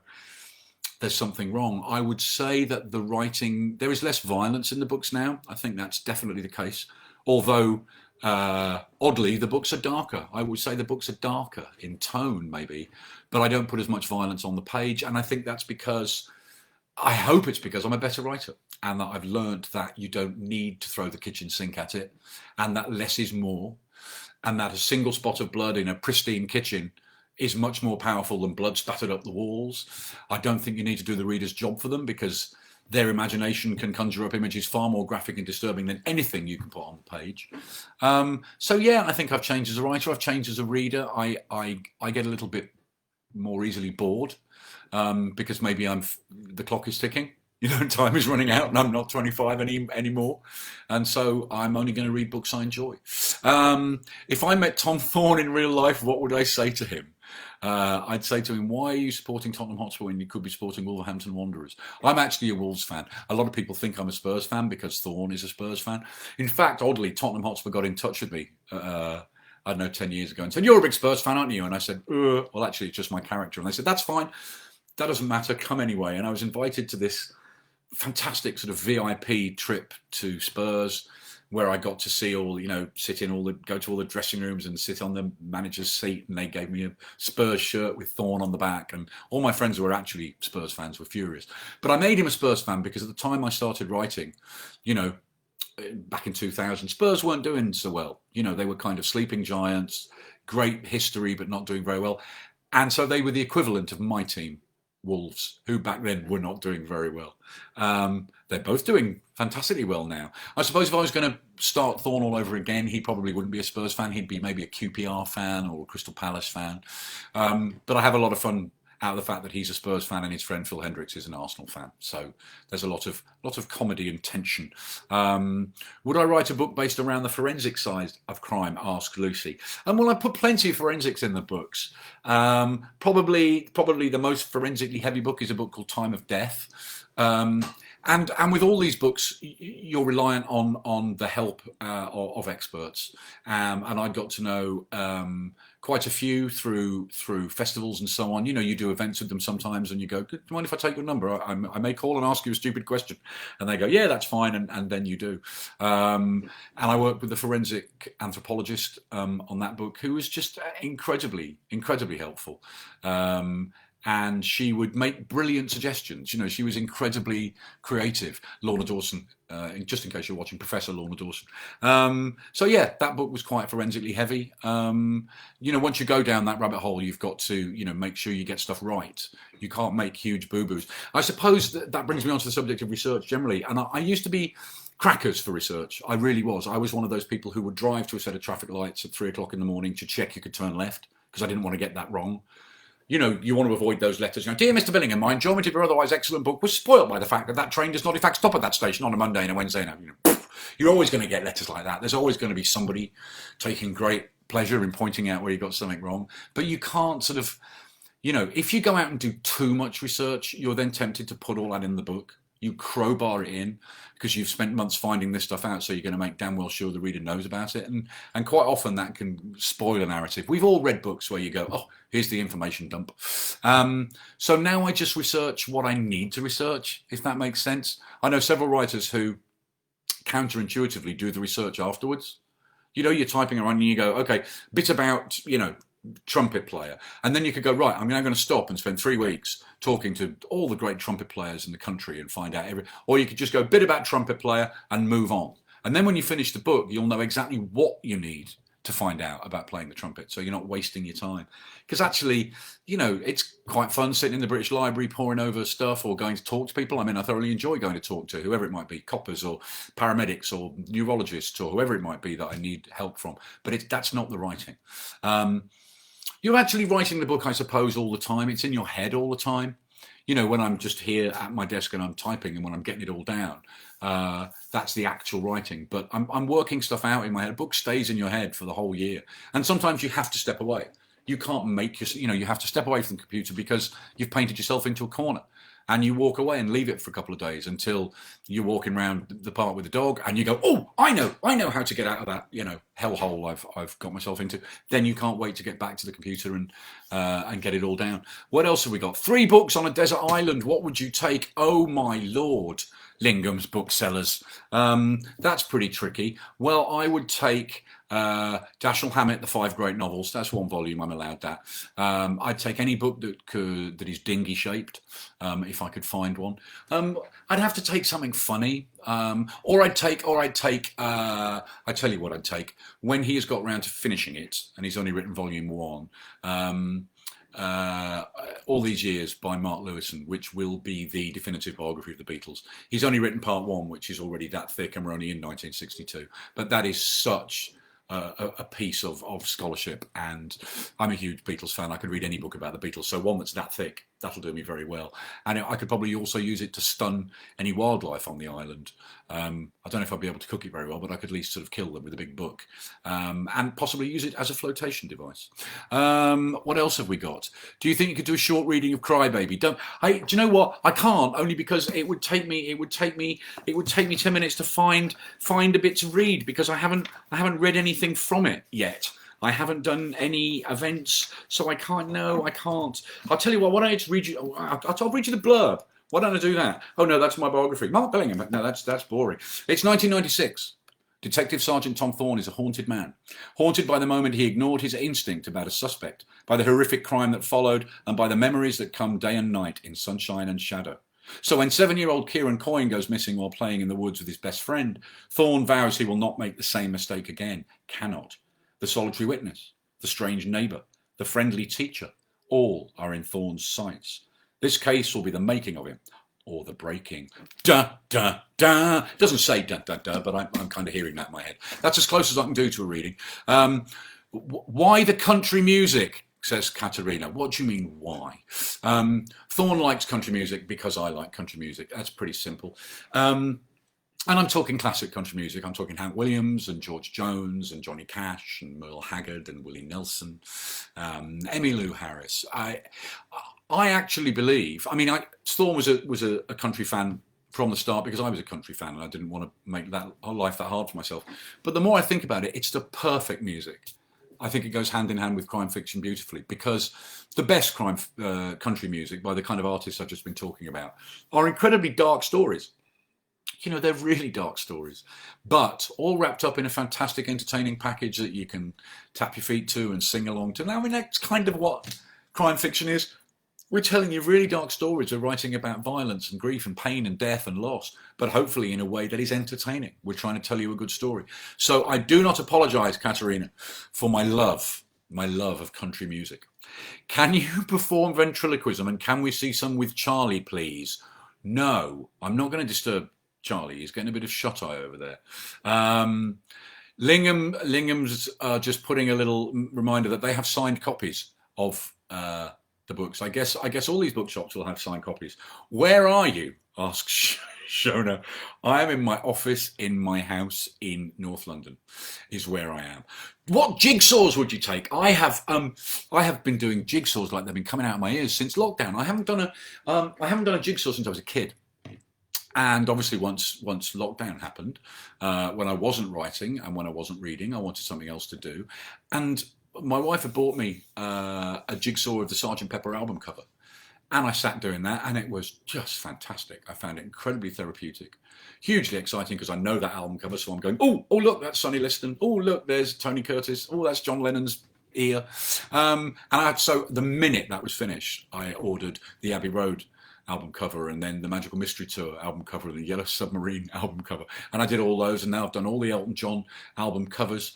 A: there's something wrong. I would say that the writing, there is less violence in the books now. I think that's definitely the case. Although, oddly, the books are darker. I would say the books are darker in tone, maybe, but I don't put as much violence on the page. And I think that's because, I hope it's because I'm a better writer, and that I've learned that you don't need to throw the kitchen sink at it, and that less is more, and that a single spot of blood in a pristine kitchen is much more powerful than blood spattered up the walls. I don't think you need to do the reader's job for them, because their imagination can conjure up images far more graphic and disturbing than anything you can put on the page. So yeah, I think I've changed as a writer. I've changed as a reader. I get a little bit more easily bored because maybe the clock is ticking. You know, time is running out, and I'm not 25 anymore. And so I'm only going to read books I enjoy. If I met Tom Thorne in real life, what would I say to him? I'd say to him, why are you supporting Tottenham Hotspur when you could be supporting Wolverhampton Wanderers? I'm actually a Wolves fan. A lot of people think I'm a Spurs fan because Thorne is a Spurs fan. In fact, oddly, Tottenham Hotspur got in touch with me, I don't know, 10 years ago and said, you're a big Spurs fan, aren't you? And I said, well, actually, it's just my character. And they said, that's fine. That doesn't matter. Come anyway. And I was invited to this fantastic sort of VIP trip to Spurs, where I got to see all, go to all the dressing rooms and sit on the manager's seat, and they gave me a Spurs shirt with Thorne on the back, and all my friends who were actually Spurs fans were furious. But I made him a Spurs fan because at the time I started writing, back in 2000, Spurs weren't doing so well. They were kind of sleeping giants, great history, but not doing very well. And so they were the equivalent of my team, Wolves, who back then were not doing very well. They're both doing fantastically well now. I suppose if I was going to start Thorne all over again, he probably wouldn't be a Spurs fan. He'd be maybe a QPR fan or a Crystal Palace fan. But I have a lot of fun out of the fact that he's a Spurs fan and his friend Phil Hendricks is an Arsenal fan. So there's a lot of comedy and tension. Would I write a book based around the forensic side of crime? Asked Lucy. And well, I put plenty of forensics in the books. Probably the most forensically heavy book is a book called Time of Death. And with all these books, you're reliant on the help of experts. And I got to know quite a few through festivals and so on. You do events with them sometimes, and you go, do you mind if I take your number? I may call and ask you a stupid question. And they go, yeah, that's fine. And then you do. And I worked with the forensic anthropologist on that book, who was just incredibly helpful. And she would make brilliant suggestions. She was incredibly creative. Lorna Dawson, just in case you're watching, Professor Lorna Dawson. So yeah, that book was quite forensically heavy. Once you go down that rabbit hole, you've got to, make sure you get stuff right. You can't make huge boo-boos. I suppose that brings me on to the subject of research generally. And I used to be crackers for research. I really was. I was one of those people who would drive to a set of traffic lights at 3 o'clock in the morning to check you could turn left, because I didn't want to get that wrong. You want to avoid those letters. Dear Mr. Billingham, my enjoyment of your otherwise excellent book was spoilt by the fact that train does not in fact stop at that station on a Monday and a Wednesday night. You're always going to get letters like that. There's always going to be somebody taking great pleasure in pointing out where you got something wrong. But you can't if you go out and do too much research, you're then tempted to put all that in the book. You crowbar it in because you've spent months finding this stuff out, so you're going to make damn well sure the reader knows about it. And quite often that can spoil a narrative. We've all read books where you go, oh, here's the information dump. So now I just research what I need to research, if that makes sense. I know several writers who counterintuitively do the research afterwards. You know, you're typing around and you go, okay, bit about, trumpet player. And then you could go, right, I'm now going to stop and spend 3 weeks talking to all the great trumpet players in the country and find out or you could just go bit about trumpet player and move on. And then when you finish the book, you'll know exactly what you need to find out about playing the trumpet. So you're not wasting your time. Because actually, it's quite fun sitting in the British Library, poring over stuff or going to talk to people. I mean, I thoroughly enjoy going to talk to whoever it might be, coppers or paramedics or neurologists or whoever it might be that I need help from. But that's not the writing. You're actually writing the book, I suppose, all the time. It's in your head all the time. When I'm just here at my desk and I'm typing and when I'm getting it all down, that's the actual writing. But I'm working stuff out in my head. A book stays in your head for the whole year. And sometimes you have to step away. You can't make you have to step away from the computer because you've painted yourself into a corner. And you walk away and leave it for a couple of days until you're walking around the park with the dog and you go, oh, I know how to get out of that, hellhole I've got myself into. Then you can't wait to get back to the computer and get it all down. What else have we got? 3 books on a desert island. What would you take? Oh my Lord, Billingham's Booksellers. That's pretty tricky. Well, I would take Dashiell Hammett, The 5 Great Novels. That's 1 volume. I'm allowed that. I'd take any book that is dinghy shaped, if I could find one. I'd have to take something funny, or I'd take. I tell you what I'd take when he has got round to finishing it, and he's only written volume 1. All These Years by Mark Lewison, which will be the definitive biography of the Beatles. He's only written part 1, which is already that thick, and we're only in 1962. But that is such a piece of scholarship, and I'm a huge Beatles fan. I could read any book about the Beatles, so one that's that thick, that'll do me very well. And I could probably also use it to stun any wildlife on the island. I don't know if I'd be able to cook it very well, but I could at least sort of kill them with a big book, and possibly use it as a flotation device. What else have we got? Do you think you could do a short reading of Crybaby? Do you know what? I can't, only because it would take me 10 minutes to find a bit to read, because I haven't read anything from it yet. I haven't done any events, so I can't. No, I can't. I'll tell you what. Why don't I just read you? I'll read you the blurb. Why don't I do that? Oh no, that's my biography. Mark Billingham. No, that's boring. It's 1996. Detective Sergeant Tom Thorne is a haunted man, haunted by the moment he ignored his instinct about a suspect, by the horrific crime that followed, and by the memories that come day and night in sunshine and shadow. So when 7-year-old Kieran Coyne goes missing while playing in the woods with his best friend, Thorne vows he will not make the same mistake again. Cannot. The solitary witness, the strange neighbour, the friendly teacher, all are in Thorne's sights. This case will be the making of him, or the breaking. Da, da, da. It doesn't say da, da, da, but I'm kind of hearing that in my head. That's as close as I can do to a reading. Why the country music, says Katerina. What do you mean, why? Thorne likes country music because I like country music. That's pretty simple. And I'm talking classic country music. I'm talking Hank Williams and George Jones and Johnny Cash and Merle Haggard and Willie Nelson, Emmylou Harris. I actually believe. I mean, Thorne was a country fan from the start because I was a country fan and I didn't want to make that life that hard for myself. But the more I think about it, it's the perfect music. I think it goes hand in hand with crime fiction beautifully, because the best crime country music by the kind of artists I've just been talking about are incredibly dark stories. They're really dark stories, but all wrapped up in a fantastic, entertaining package that you can tap your feet to and sing along to. Now, I mean, that's kind of what crime fiction is. We're telling you really dark stories. We're writing about violence and grief and pain and death and loss, but hopefully in a way that is entertaining. We're trying to tell you a good story. So I do not apologize, Katerina, for my love of country music. Can you perform ventriloquism, and can we see some with Charlie, please? No, I'm not going to disturb Charlie. He's getting a bit of shut eye over there. Lingham's just putting a little reminder that they have signed copies of the books. I guess all these bookshops will have signed copies. Where are you? Asks Shona. I am in my office in my house in North London, is where I am. What jigsaws would you take? I have been doing jigsaws like they've been coming out of my ears since lockdown. I haven't done a jigsaw since I was a kid. And obviously, once lockdown happened, when I wasn't writing and when I wasn't reading, I wanted something else to do. And my wife had bought me a jigsaw of the Sergeant Pepper album cover. And I sat doing that, and it was just fantastic. I found it incredibly therapeutic, hugely exciting because I know that album cover. So I'm going, oh, look, that's Sonny Liston. Oh, look, there's Tony Curtis. Oh, that's John Lennon's ear. So the minute that was finished, I ordered the Abbey Road album cover, and then the Magical Mystery Tour album cover, and the Yellow Submarine album cover. And I did all those, and now I've done all the Elton John album covers.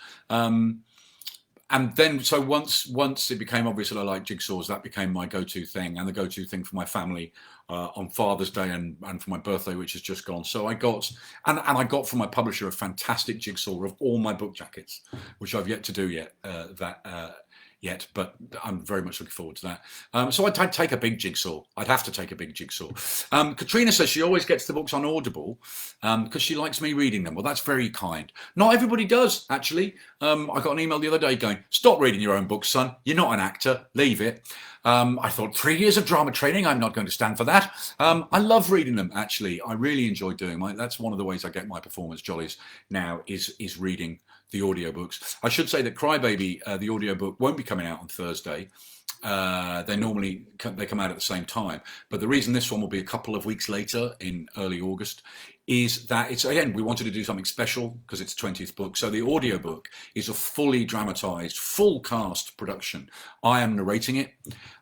A: And then, so once it became obvious that I like jigsaws, that became my go-to thing, and the go-to thing for my family on Father's Day and for my birthday, which has just gone. So I got, and I got from my publisher a fantastic jigsaw of all my book jackets, which I've yet to do yet, but I'm very much looking forward to that. So I'd take a big jigsaw. I'd have to take a big jigsaw. Katrina says she always gets the books on Audible because she likes me reading them. Well, that's very kind. Not everybody does, actually. I got an email the other day going, stop reading your own books, son. You're not an actor. Leave it. I thought 3 years of drama training, I'm not going to stand for that. I love reading them, actually. I really enjoy doing that's one of the ways I get my performance jollies now is reading the audiobooks. I should say that Crybaby, the audiobook, won't be coming out on Thursday. They come out at the same time. But the reason this one will be a couple of weeks later in early August is that we wanted to do something special because it's 20th book. So the audiobook is a fully dramatized, full cast production. I am narrating it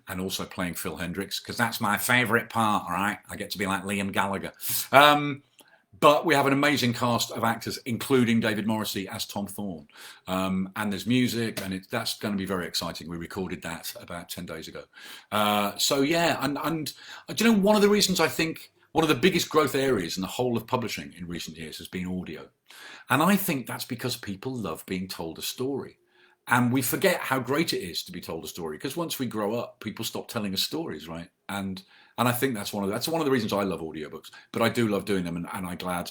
A: and also playing Phil Hendricks because that's my favorite part, all right? I get to be like Liam Gallagher. But we have an amazing cast of actors, including David Morrissey as Tom Thorne. And there's music, and that's going to be very exciting. We recorded that about 10 days ago. So yeah, and do you know, one of the reasons I think one of the biggest growth areas in the whole of publishing in recent years has been audio. And I think that's because people love being told a story. And we forget how great it is to be told a story, because once we grow up, people stop telling us stories, right? And I think that's one of the reasons I love audiobooks. But I do love doing them, and I'm glad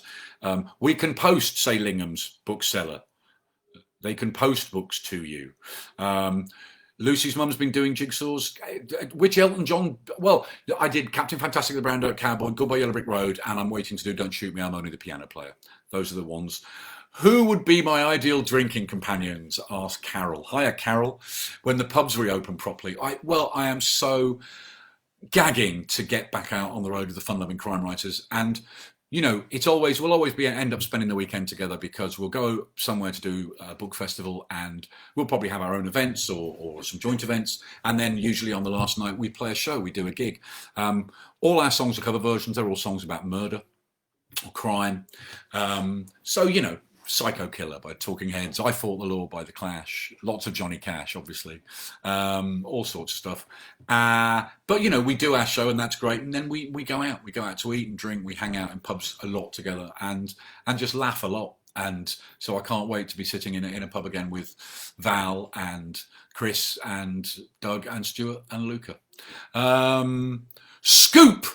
A: we can post, say, Lingham's bookseller. They can post books to you. Lucy's mum's been doing jigsaws. Which Elton John? Well, I did Captain Fantastic, the Brown Dirt Cowboy, Goodbye Yellow Brick Road, and I'm waiting to do Don't Shoot Me, I'm Only the Piano Player. Those are the ones. Who would be my ideal drinking companions? Asked Carol. Hiya, Carol. When the pubs reopen properly. I am so gagging to get back out on the road with the fun-loving crime writers. And, you know, we'll always end up spending the weekend together because we'll go somewhere to do a book festival and we'll probably have our own events or some joint events. And then usually on the last night, we play a show, we do a gig. All our songs are cover versions. They're all songs about murder or crime. So, you know, Psycho Killer by Talking Heads, I Fought the Law by The Clash, lots of Johnny Cash, obviously, all sorts of stuff. But, you know, we do our show and that's great. And then we go out to eat and drink. We hang out in pubs a lot together and just laugh a lot. And so I can't wait to be sitting in a pub again with Val and Chris and Doug and Stuart and Luca. Scoop!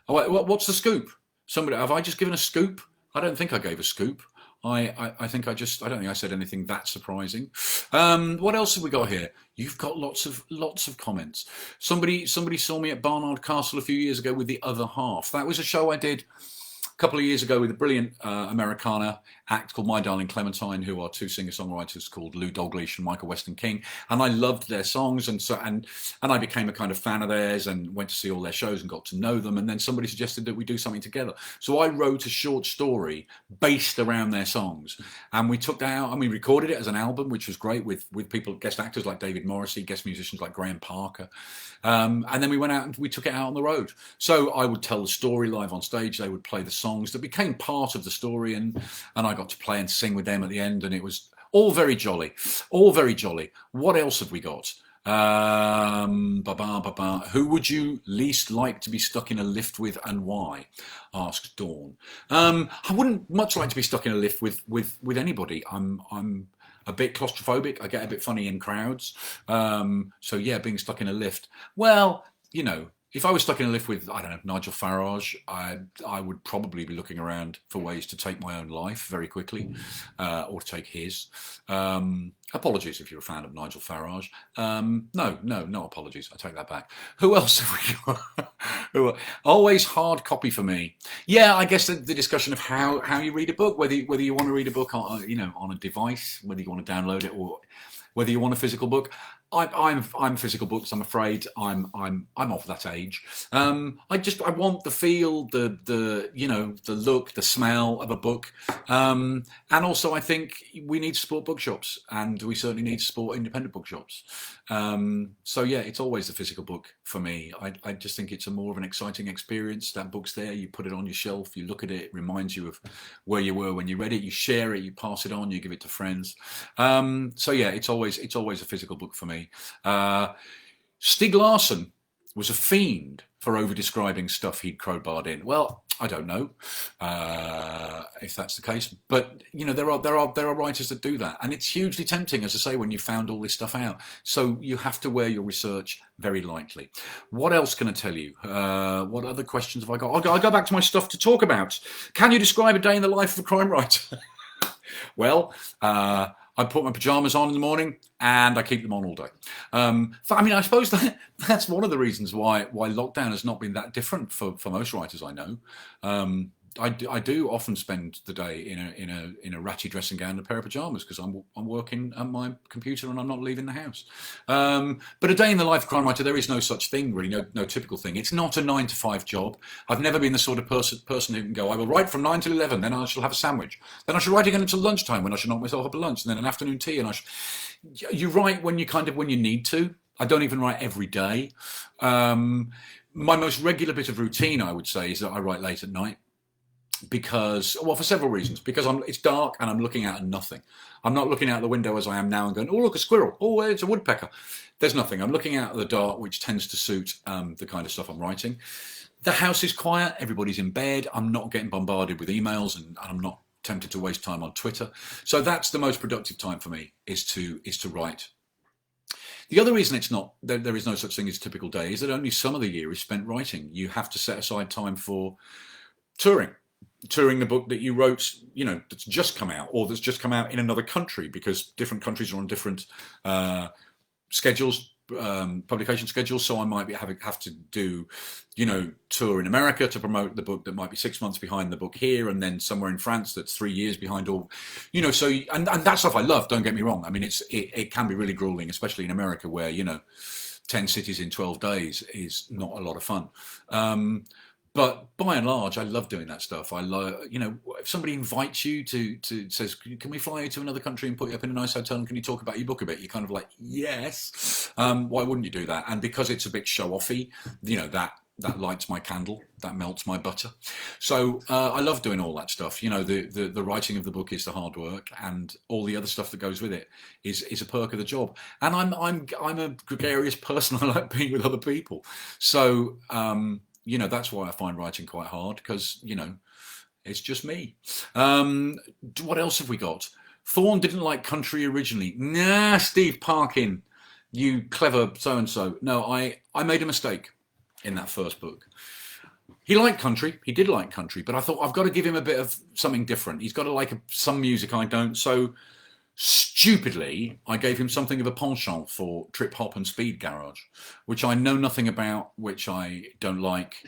A: Oh, what's the scoop? Have I just given a scoop? I don't think I gave a scoop. I don't think I said anything that surprising. What else have we got here? You've got lots of comments. Somebody saw me at Barnard Castle a few years ago with The Other Half. That was a show I did a couple of years ago with a brilliant Americana act called My Darling Clementine, who are two singer-songwriters called Lou Dalglish and Michael Weston King, and I loved their songs, and I became a kind of fan of theirs and went to see all their shows and got to know them, and then somebody suggested that we do something together. So I wrote a short story based around their songs, and we took that out and we recorded it as an album, which was great with people, guest actors like David Morrissey, guest musicians like Graham Parker, and then we went out and we took it out on the road. So I would tell the story live on stage, they would play the songs that became part of the story, and I got to play and sing with them at the end, and it was all very jolly. What else have we got? Who would you least like to be stuck in a lift with and why? Asked Dawn. I wouldn't much like to be stuck in a lift with anybody. I'm a bit claustrophobic. I get a bit funny in crowds. So yeah, being stuck in a lift. Well, you know, if I was stuck in a lift with, I don't know, Nigel Farage, I would probably be looking around for ways to take my own life very quickly, or to take his. Apologies if you're a fan of Nigel Farage. No apologies. I take that back. Who else have we got? Always hard copy for me. Yeah, I guess the discussion of how you read a book, whether you want to read a book on, on a device, whether you want to download it, or whether you want a physical book. I'm physical books. I'm afraid I'm of that age. I want the feel, the look, the smell of a book, and also I think we need to support bookshops, and we certainly need to support independent bookshops. So yeah, it's always the physical book for me. I just think it's a more of an exciting experience. That book's there, you put it on your shelf, you look at it, it reminds you of where you were when you read it, you share it, you pass it on, you give it to friends. So yeah, it's always a physical book for me. Stieg Larsson was a fiend for over-describing stuff he'd crowbarred in. Well, I don't know if that's the case, but there are writers that do that, and it's hugely tempting, as I say, when you found all this stuff out. So you have to wear your research very lightly. What else can I tell you? What other questions have I got? I'll go back to my stuff to talk about. Can you describe a day in the life of a crime writer? Well, I put my pajamas on in the morning and I keep them on all day. I suppose that's one of the reasons why lockdown has not been that different for most writers I know. I do often spend the day in a ratty dressing gown and a pair of pajamas because I'm working at my computer and I'm not leaving the house. But a day in the life of a crime writer, there is no such thing really, no typical thing. It's not a 9 to 5 job. I've never been the sort of person who can go, I will write from 9 till 11, then I shall have a sandwich. Then I shall write again until lunchtime when I shall knock myself up at lunch, and then an afternoon tea, and you write when you need to. I don't even write every day. My most regular bit of routine, I would say, is that I write late at night. Because, well, for several reasons. Because it's dark and I'm looking out at nothing. I'm not looking out the window as I am now and going, oh, look, a squirrel. Oh, it's a woodpecker. There's nothing. I'm looking out at the dark, which tends to suit the kind of stuff I'm writing. The house is quiet. Everybody's in bed. I'm not getting bombarded with emails, and I'm not tempted to waste time on Twitter. So that's the most productive time for me, is to write. The other reason there is no such thing as a typical day is that only some of the year is spent writing. You have to set aside time for touring the book that you wrote, that's just come out, or that's just come out in another country, because different countries are on different schedules, publication schedules. So I might have to do, tour in America to promote the book that might be 6 months behind the book here, and then somewhere in France that's 3 years behind all, so, and that stuff I love, don't get me wrong. I mean, it can be really grueling, especially in America where, 10 cities in 12 days is not a lot of fun. But by and large, I love doing that stuff. I love, if somebody invites you says, can we fly you to another country and put you up in a nice hotel and can you talk about your book a bit? You're kind of like, yes. Why wouldn't you do that? And because it's a bit show-offy, that lights my candle, that melts my butter. So I love doing all that stuff. The writing of the book is the hard work, and all the other stuff that goes with it is a perk of the job. And I'm a gregarious person. I like being with other people. So that's why I find writing quite hard, because, it's just me. What else have we got? Thorne didn't like country originally. Nah, Steve Parkin, you clever so-and-so. No, I made a mistake in that first book. He liked country. He did like country, but I thought I've got to give him a bit of something different. He's got to like some music I don't. So stupidly, I gave him something of a penchant for trip hop and speed garage, which I know nothing about, which I don't like.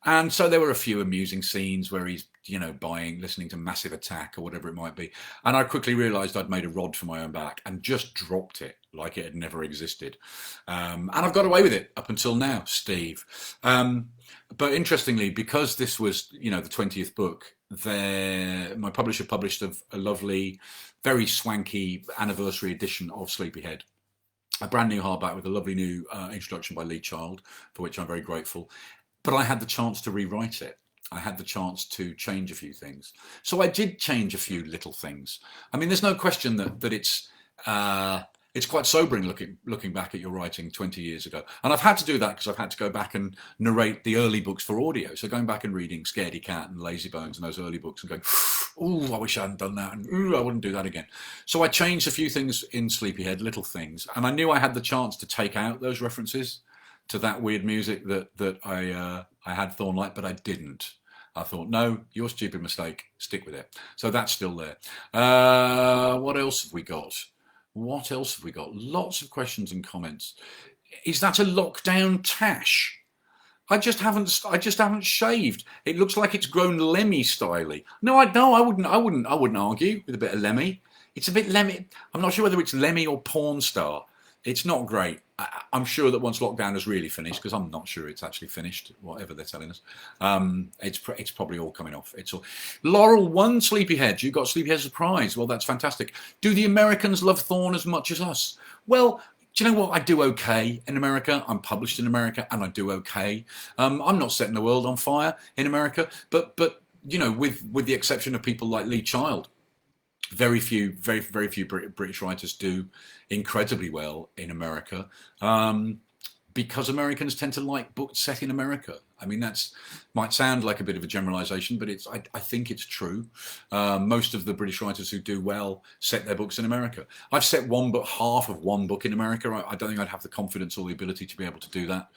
A: And so there were a few amusing scenes where he's, listening to Massive Attack or whatever it might be. And I quickly realized I'd made a rod for my own back and just dropped it like it had never existed. And I've got away with it up until now, Steve. But interestingly, because this was, the 20th book, my publisher published a lovely, very swanky anniversary edition of Sleepyhead, a brand new hardback with a lovely new introduction by Lee Child, for which I'm very grateful. But I had the chance to rewrite it. I had the chance to change a few things. So I did change a few little things. I mean, there's no question that it's quite sobering looking back at your writing 20 years ago. And I've had to do that because I've had to go back and narrate the early books for audio. So going back and reading Scaredy Cat and Lazy Bones and those early books and going, ooh, I wish I hadn't done that. And ooh, I wouldn't do that again. So I changed a few things in Sleepyhead, little things. And I knew I had the chance to take out those references to that weird music that I had Thorn like, but I didn't. I thought, no, your stupid mistake. Stick with it. So that's still there. What else have we got? What else have we got? Lots of questions and comments. Is that a lockdown tash? I just haven't shaved. It looks like it's grown Lemmy styly. No, I wouldn't argue with a bit of Lemmy. It's a bit Lemmy. I'm not sure whether it's Lemmy or porn star. It's not great. I'm sure that once lockdown has really finished, because I'm not sure it's actually finished, whatever they're telling us, it's probably all coming off. It's all. Laurel won Sleepyhead. You got Sleepyhead as a prize. Well, that's fantastic. Do the Americans love Thorn as much as us? Well, do you know what? I do okay in America. I'm published in America, and I do okay. I'm not setting the world on fire in America, but you know, with the exception of people like Lee Child, very few British writers do incredibly well in America, because Americans tend to like books set in America. I mean, that's might sound like a bit of a generalization, but I think it's true. Most of the British writers who do well set their books in America. I've set half of one book in America. I don't think I'd have the confidence or the ability to be able to do that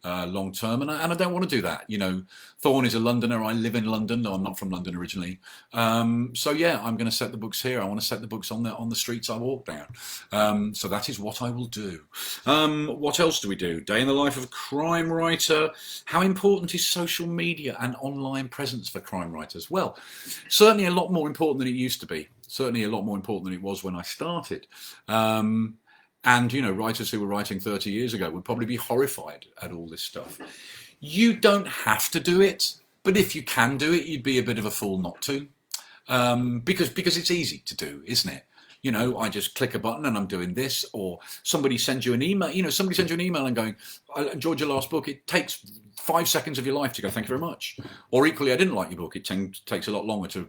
A: long term, and I don't want to do that. You know, Thorn is a Londoner. I live in London, though I'm not from London originally. So yeah, I'm going to set the books here. I want to set the books on the streets I walk down. So that is what I will do. What else do we do? Day in the life of a crime writer. How important is social media and online presence for crime writers? Well, certainly a lot more important than it used to be. Certainly a lot more important than it was when I started. And, you know, writers who were writing 30 years ago would probably be horrified at all this stuff. You don't have to do it, but if you can do it, you'd be a bit of a fool not to. Because it's easy to do, isn't it? You know, I just click a button and I'm doing this, or somebody sends you an email, and going, I enjoyed your last book. It takes 5 seconds of your life to go, thank you very much. Or equally, I didn't like your book. It takes a lot longer to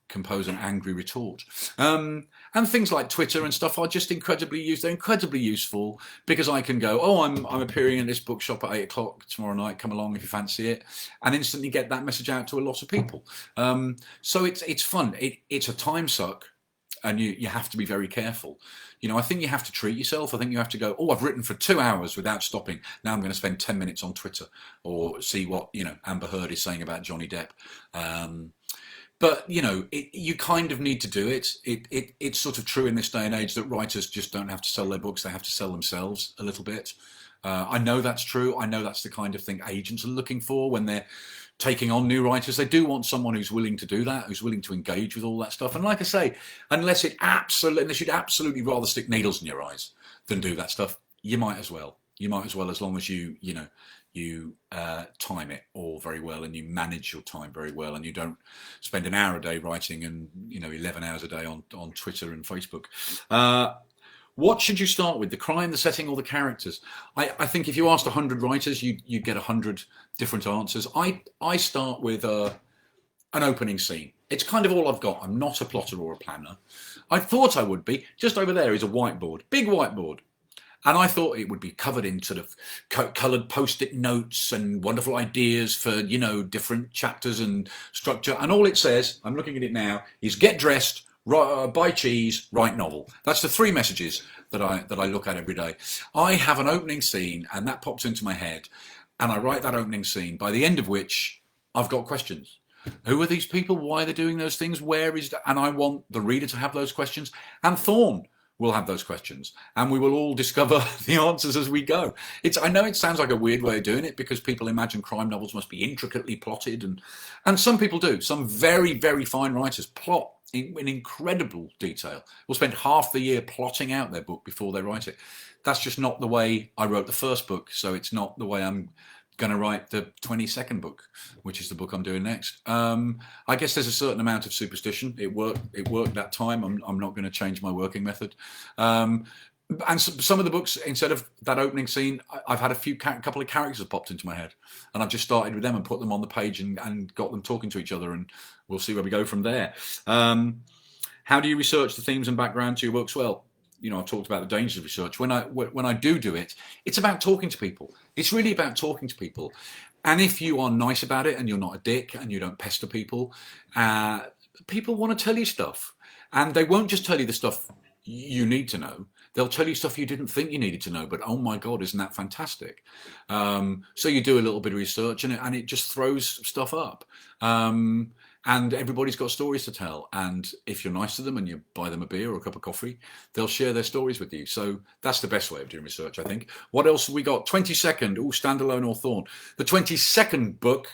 A: compose an angry retort. And things like Twitter and stuff are just incredibly useful, because I can go, oh, I'm appearing in this bookshop at 8 o'clock tomorrow night. Come along if you fancy it, and instantly get that message out to a lot of people. So it's fun. It's a time suck, and you have to be very careful. You know, I think you have to treat yourself. I think you have to go, oh, I've written for 2 hours without stopping. Now I'm going to spend 10 minutes on Twitter or see what, you know, Amber Heard is saying about Johnny Depp. But, you know, you kind of need to do it. It's sort of true in this day and age that writers just don't have to sell their books. They have to sell themselves a little bit. I know that's true. I know that's the kind of thing agents are looking for when they're taking on new writers. They do want someone who's willing to do that, who's willing to engage with all that stuff. And like I say, unless you'd absolutely rather stick needles in your eyes than do that stuff, you might as well. You might as well, as long as you time it all very well, and you manage your time very well, and you don't spend an hour a day writing and 11 hours a day on Twitter and Facebook. What should you start with? The crime, the setting, or the characters? I think if you asked 100 writers, you'd get 100 different answers. I start with an opening scene. It's kind of all I've got. I'm not a plotter or a planner. I thought I would be. Just over there is a whiteboard, big whiteboard. And I thought it would be covered in sort of coloured post-it notes and wonderful ideas for, different chapters and structure. And all it says, I'm looking at it now, is get dressed, buy cheese, write novel. That's the 3 messages that I look at every day. I have an opening scene, and that pops into my head, and I write that opening scene, by the end of which I've got questions. Who are these people? Why are they doing those things? Where is that? And I want the reader to have those questions. And Thorn will have those questions, and we will all discover the answers as we go. I know it sounds like a weird way of doing it, because people imagine crime novels must be intricately plotted, and some people do. Some very, very fine writers plot in incredible detail. Will spend half the year plotting out their book before they write it. That's just not the way I wrote the first book, so it's not the way I'm going to write the 22nd book, which is the book I'm doing next. I guess there's a certain amount of superstition. It worked that time. I'm not going to change my working method. And some of the books, instead of that opening scene, I've had a couple of characters have popped into my head, and I've just started with them and put them on the page and got them talking to each other, and we'll see where we go from there. How do you research the themes and background to your books? Well, I've talked about the dangers of research. When I do it, it's about talking to people. It's really about talking to people. And if you are nice about it, and you're not a dick, and you don't pester people, people want to tell you stuff. And they won't just tell you the stuff you need to know. they'll tell you stuff you didn't think you needed to know, but oh my God, isn't that fantastic? So you do a little bit of research and it just throws stuff up. And everybody's got stories to tell. And if you're nice to them and you buy them a beer or a cup of coffee, they'll share their stories with you. So that's the best way of doing research, I think. What else have we got? 22nd, standalone or Thorn. The 22nd book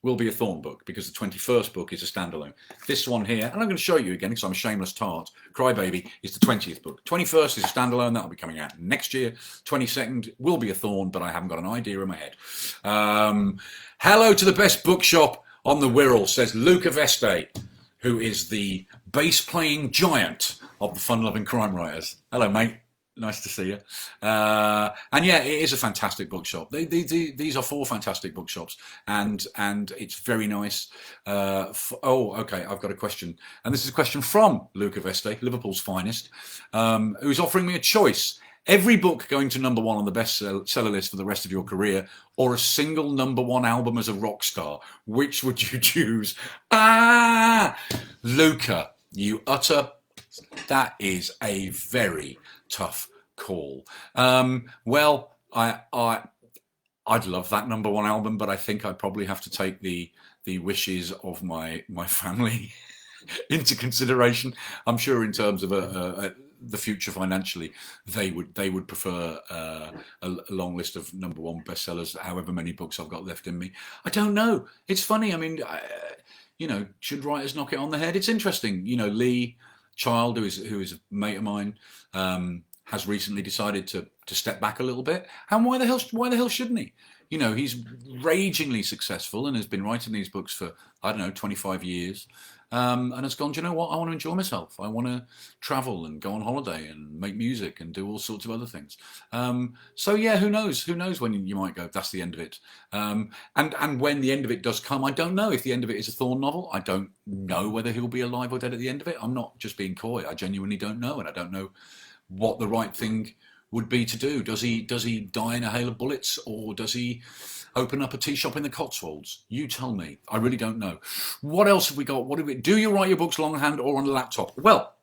A: will be a Thorn book because the 21st book is a standalone. This one here, and I'm going to show you again because I'm a shameless tart, Crybaby is the 20th book. 21st is a standalone, that'll be coming out next year. 22nd will be a Thorn, but I haven't got an idea in my head. Hello to the best bookshop on the Wirral, says Luca Veste, who is the bass-playing giant of the fun-loving crime writers. Hello, mate. Nice to see you. And yeah, it is a fantastic bookshop. These are 4 fantastic bookshops, and it's very nice. Okay, I've got a question, and this is a question from Luca Veste, Liverpool's finest, who's offering me a choice. Every book going to #1 on the bestseller list for the rest of your career, or a single #1 album as a rock star. Which would you choose? Luca, you utter. That is a very tough call. Well, I'd love that #1 album, but I think I'd probably have to take the wishes of my family into consideration. I'm sure in terms of the future financially, they would prefer a long list of #1 bestsellers, however many books I've got left in me. I don't know. It's funny. I mean, should writers knock it on the head? It's interesting. Lee Child, who is a mate of mine, has recently decided to step back a little bit. And why the hell shouldn't he? He's ragingly successful and has been writing these books for, 25 years. And has gone, do you know what? I want to enjoy myself. I want to travel and go on holiday and make music and do all sorts of other things. So yeah, who knows? Who knows when you might go, that's the end of it. And when the end of it does come, I don't know if the end of it is a Thorn novel. I don't know whether he'll be alive or dead at the end of it. I'm not just being coy. I genuinely don't know. And I don't know what the right thing would be to do. Does he die in a hail of bullets, or does he open up a tea shop in the Cotswolds? You tell me. I really don't know. What else have we got? Do you write your books longhand or on a laptop? Well,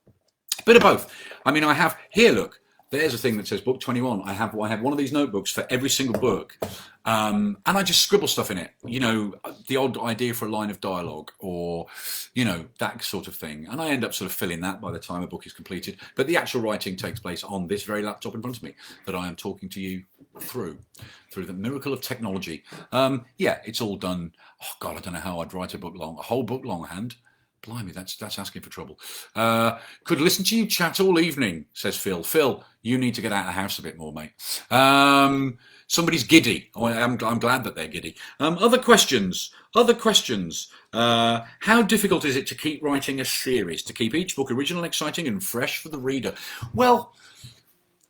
A: a bit of both. I mean, I have here, look, there's a thing that says book 21. I have one of these notebooks for every single book. And I just scribble stuff in it, the odd idea for a line of dialogue or, that sort of thing. And I end up sort of filling that by the time a book is completed. But the actual writing takes place on this very laptop in front of me that I am talking to you through the miracle of technology. Yeah, it's all done. Oh God, I don't know how I'd write a whole book longhand. Blimey, that's asking for trouble. Could listen to you chat all evening, says Phil. Phil, you need to get out of the house a bit more, mate. Somebody's giddy. I'm glad that they're giddy. Other questions. How difficult is it to keep writing a series, to keep each book original, exciting and fresh for the reader? Well,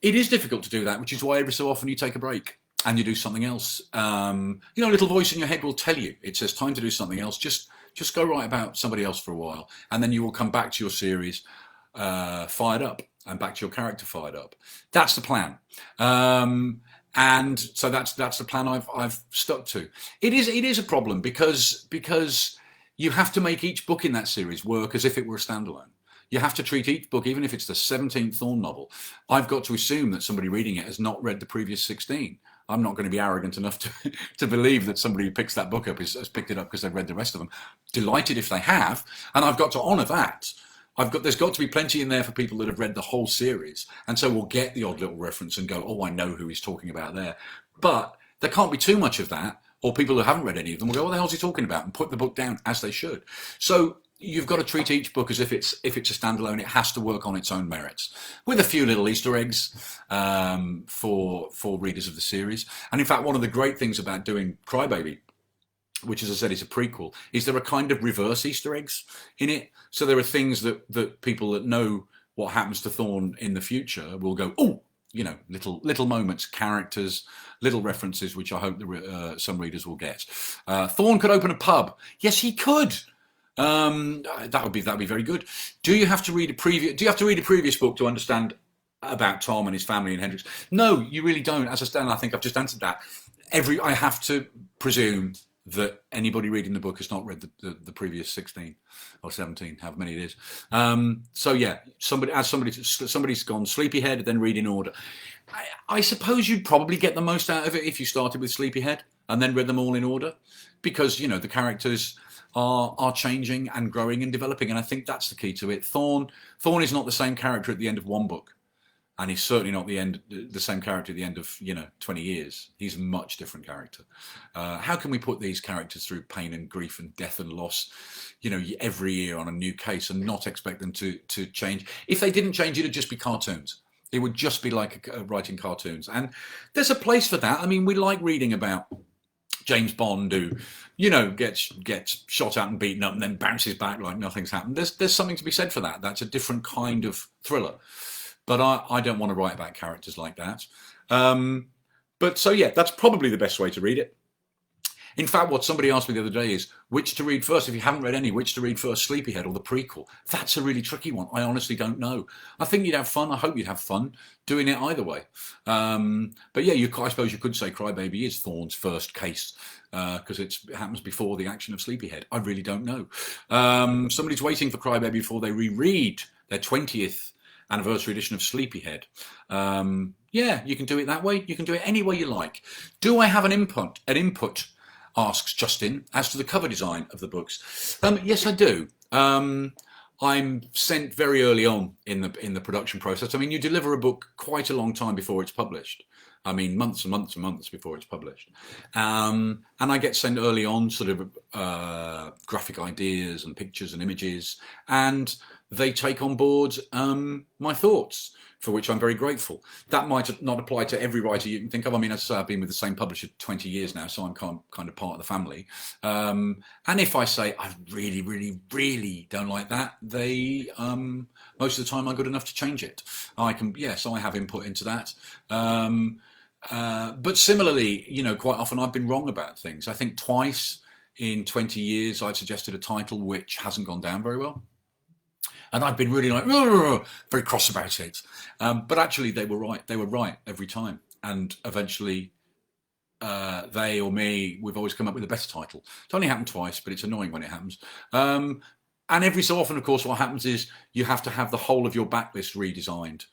A: it is difficult to do that, which is why every so often you take a break and you do something else. A little voice in your head will tell you. It says time to do something else. Just go write about somebody else for a while, and then you will come back to your series fired up, and back to your character fired up. That's the plan. And so that's the plan I've stuck to. It is a problem because you have to make each book in that series work as if it were a standalone. You have to treat each book, even if it's the 17th Thorn novel, I've got to assume that somebody reading it has not read the previous 16. I'm not going to be arrogant enough to believe that somebody who picks that book up has picked it up because they've read the rest of them. Delighted if they have, and I've got to honour that. There's got to be plenty in there for people that have read the whole series, and so we'll get the odd little reference and go, oh, I know who he's talking about there. But there can't be too much of that, or people who haven't read any of them will go, what the hell's he talking about, and put the book down as they should. So you've got to treat each book as if it's a standalone. It has to work on its own merits, with a few little Easter eggs for readers of the series. And in fact, one of the great things about doing Crybaby, which, as I said, is a prequel, is there are kind of reverse Easter eggs in it. So there are things that people that know what happens to Thorn in the future will go, oh, little moments, characters, little references, which I hope some readers will get. Thorn could open a pub. Yes, he could. That would be very good. Do you have to read a previous book to understand about Tom and his family and Hendrix? No, you really don't. As I stand, I think I've just answered that. I have to presume that anybody reading the book has not read the previous 16 or 17, however many it is. So yeah, somebody's gone Sleepyhead, then read in order. I suppose you'd probably get the most out of it if you started with Sleepyhead and then read them all in order, because the characters are changing and growing and developing, and I think that's the key to it. Thorn is not the same character at the end of one book. And he's certainly not the same character at the end of 20 years. He's a much different character. How can we put these characters through pain and grief and death and loss, every year on a new case, and not expect them to change? If they didn't change, it'd just be cartoons. It would just be like writing cartoons. And there's a place for that. I mean, we like reading about James Bond, who, gets shot at and beaten up and then bounces back like nothing's happened. There's something to be said for that. That's a different kind of thriller. But I don't want to write about characters like that. But so, yeah, that's probably the best way to read it. In fact, what somebody asked me the other day is which to read first. If you haven't read any, which to read first, Sleepyhead or the prequel? That's a really tricky one. I honestly don't know. I think you'd have fun. I hope you'd have fun doing it either way. But yeah, I suppose you could say Crybaby is Thorne's first case because it happens before the action of Sleepyhead. I really don't know. Somebody's waiting for Crybaby before they reread their 20th anniversary edition of Sleepyhead. Yeah, you can do it that way. You can do it any way you like. Do I have an input? Asks Justin, as to the cover design of the books. Yes, I do. I'm sent very early on in the production process. I mean, you deliver a book quite a long time before it's published. I mean, months and months and months before it's published. And I get sent early on sort of graphic ideas and pictures and images, and they take on board my thoughts, for which I'm very grateful. That might not apply to every writer you can think of. I mean, as I say, I've been with the same publisher 20 years now, so I'm kind of part of the family. And if I say I really, really, really don't like that, they most of the time are good enough to change it. So I have input into that. But similarly, quite often I've been wrong about things. I think twice in 20 years I've suggested a title which hasn't gone down very well. And I've been really very cross about it. But actually they were right. They were right every time. And eventually they or me, we've always come up with a better title. It's only happened twice, but it's annoying when it happens. And every so often, of course, what happens is you have to have the whole of your backlist redesigned,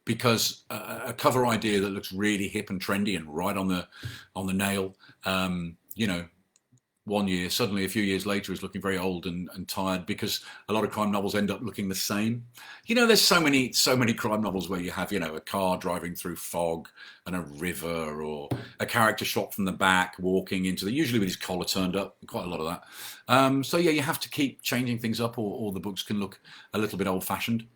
A: because a cover idea that looks really hip and trendy and right on the nail, one year, suddenly a few years later is looking very old and tired, because a lot of crime novels end up looking the same. There's so many crime novels where you have, a car driving through fog and a river, or a character shot from the back walking usually with his collar turned up, quite a lot of that. So yeah, you have to keep changing things up, or the books can look a little bit old-fashioned.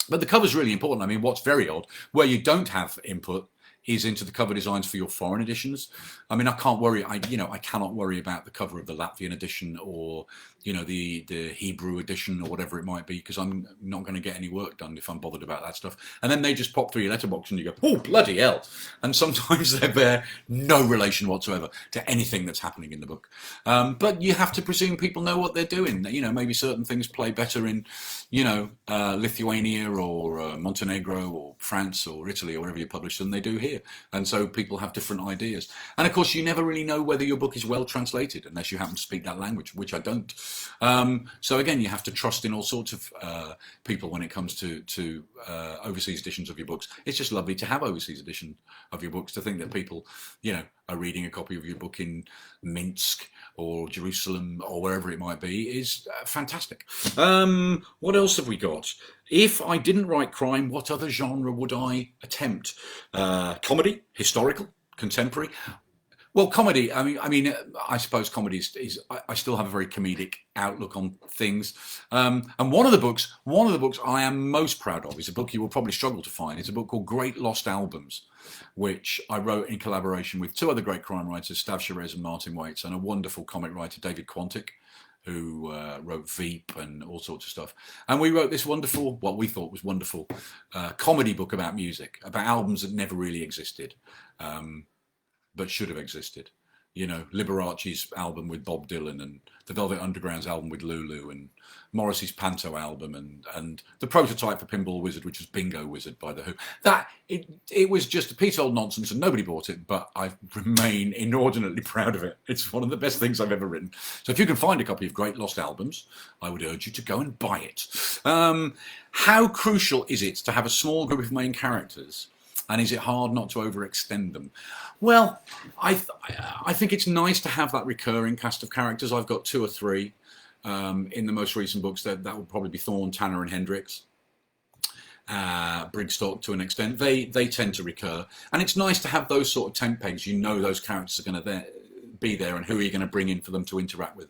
A: But the cover's really important. I mean, what's very odd, where you don't have input, is into the cover designs for your foreign editions. I mean, I cannot worry about the cover of the Latvian edition, or the Hebrew edition, or whatever it might be, because I'm not going to get any work done if I'm bothered about that stuff. And then they just pop through your letterbox and you go, oh, bloody hell. And sometimes they bear no relation whatsoever to anything that's happening in the book. But you have to presume people know what they're doing. Maybe certain things play better in, Lithuania or Montenegro or France or Italy or wherever you publish than they do here. And so people have different ideas. And of course, you never really know whether your book is well translated unless you happen to speak that language, which I don't. So again, you have to trust in all sorts of people when it comes to overseas editions of your books. It's just lovely to have overseas edition of your books, to think that people, are reading a copy of your book in Minsk or Jerusalem or wherever it might be is fantastic. What else have we got? If I didn't write crime, what other genre would I attempt? Comedy, historical, contemporary. Well, comedy. I mean, I suppose comedy is. I still have a very comedic outlook on things. And one of the books I am most proud of is a book you will probably struggle to find. It's a book called Great Lost Albums, which I wrote in collaboration with two other great crime writers, Stav Sherez and Martin Waits, and a wonderful comic writer, David Quantick, who wrote Veep and all sorts of stuff. And we wrote this wonderful, what we thought was wonderful, comedy book about music, about albums that never really existed, but should have existed. you know, Liberace's album with Bob Dylan, and the Velvet Underground's album with Lulu, and Morrissey's Panto album, and the prototype for Pinball Wizard, which was Bingo Wizard by The Who. That it was just a piece of old nonsense, and nobody bought it, but I remain inordinately proud of it. It's one of the best things I've ever written. So if you can find a copy of Great Lost Albums, I would urge you to go and buy it. How crucial is it to have a small group of main characters? And is it hard not to overextend them? Well, I think it's nice to have that recurring cast of characters. I've got 2 or 3 in the most recent books. That would probably be Thorne, Tanner, and Hendricks. Brigstock to an extent. They tend to recur, and it's nice to have those sort of tent pegs. You know those characters are going to be there, and who are you going to bring in for them to interact with?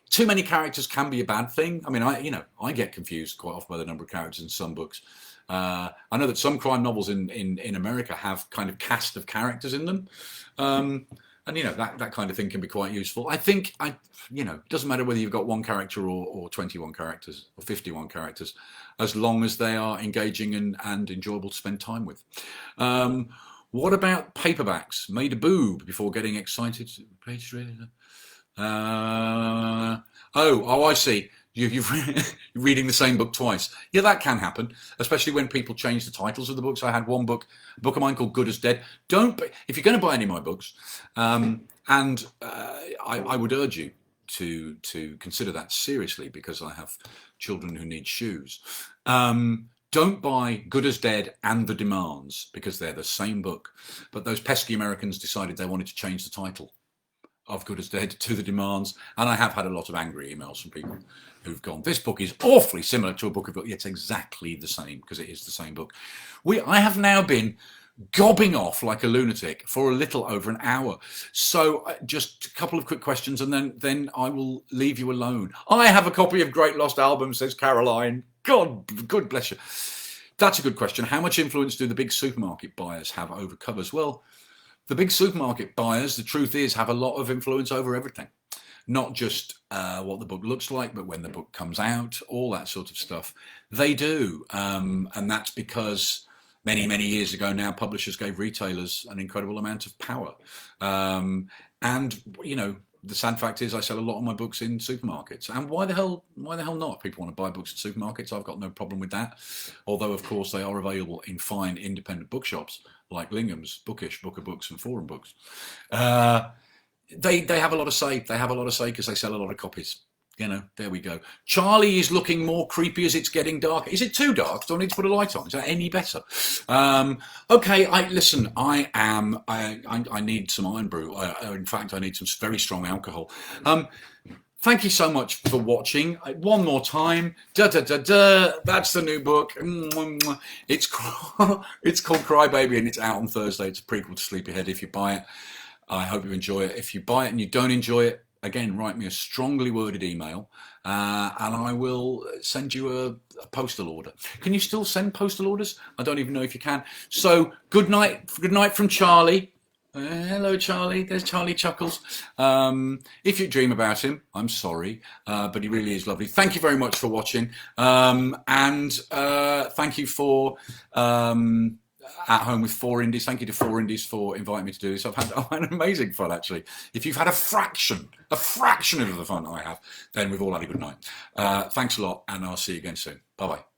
A: Too many characters can be a bad thing. I mean, I get confused quite often by the number of characters in some books. I know that some crime novels in America have kind of cast of characters in them. And, you know, that kind of thing can be quite useful. I think, it doesn't matter whether you've got 1 character or 21 characters or 51 characters, as long as they are engaging and enjoyable to spend time with. What about paperbacks? Made a boob before getting excited. I see. You're reading the same book twice. Yeah, that can happen, especially when people change the titles of the books. I had a book of mine called Good as Dead. If you're going to buy any of my books, I would urge you to consider that seriously, because I have children who need shoes. Don't buy Good as Dead and The Demands, because they're the same book. But those pesky Americans decided they wanted to change the title of Good as Dead to The Demands, and I have had a lot of angry emails from people who've gone, this book is awfully similar to a book of book. It's exactly the same, because it is the same book. I have now been gobbing off like a lunatic for a little over an hour. So just a couple of quick questions, and then I will leave you alone. I have a copy of Great Lost Albums, says Caroline. God bless you. That's a good question. How much influence do the big supermarket buyers have over covers? Well, the big supermarket buyers, the truth is, have a lot of influence over everything. Not just what the book looks like, but when the book comes out, all that sort of stuff. They do. And that's because many, many years ago now, publishers gave retailers an incredible amount of power. And, the sad fact is I sell a lot of my books in supermarkets. And why the hell not? If people want to buy books in supermarkets, I've got no problem with that. Although, of course, they are available in fine independent bookshops like Billingham's, Bookish, Book of Books, and Forum Books. They have a lot of say. They have a lot of say because they sell a lot of copies. There we go. Charlie is looking more creepy as it's getting darker. Is it too dark? Do I need to put a light on? Is that any better? Okay, listen, I need some iron brew. In fact, I need some very strong alcohol. Thank you so much for watching. One more time. That's the new book. It's called Crybaby, and it's out on Thursday. It's a prequel to Sleepyhead. If you buy it, I hope you enjoy it. If you buy it and you don't enjoy it, again, write me a strongly worded email, and I will send you a postal order. Can you still send postal orders? I don't even know if you can. So good night from Charlie. Hello, Charlie. There's Charlie Chuckles. If you dream about him, I'm sorry, but he really is lovely. Thank you very much for watching, and thank you for At Home with 4 Indies. Thank you to 4 Indies for inviting me to do this. I've had amazing fun, actually. If you've had a fraction of the fun I have, then we've all had a good night. Thanks a lot, and I'll see you again soon. Bye-bye.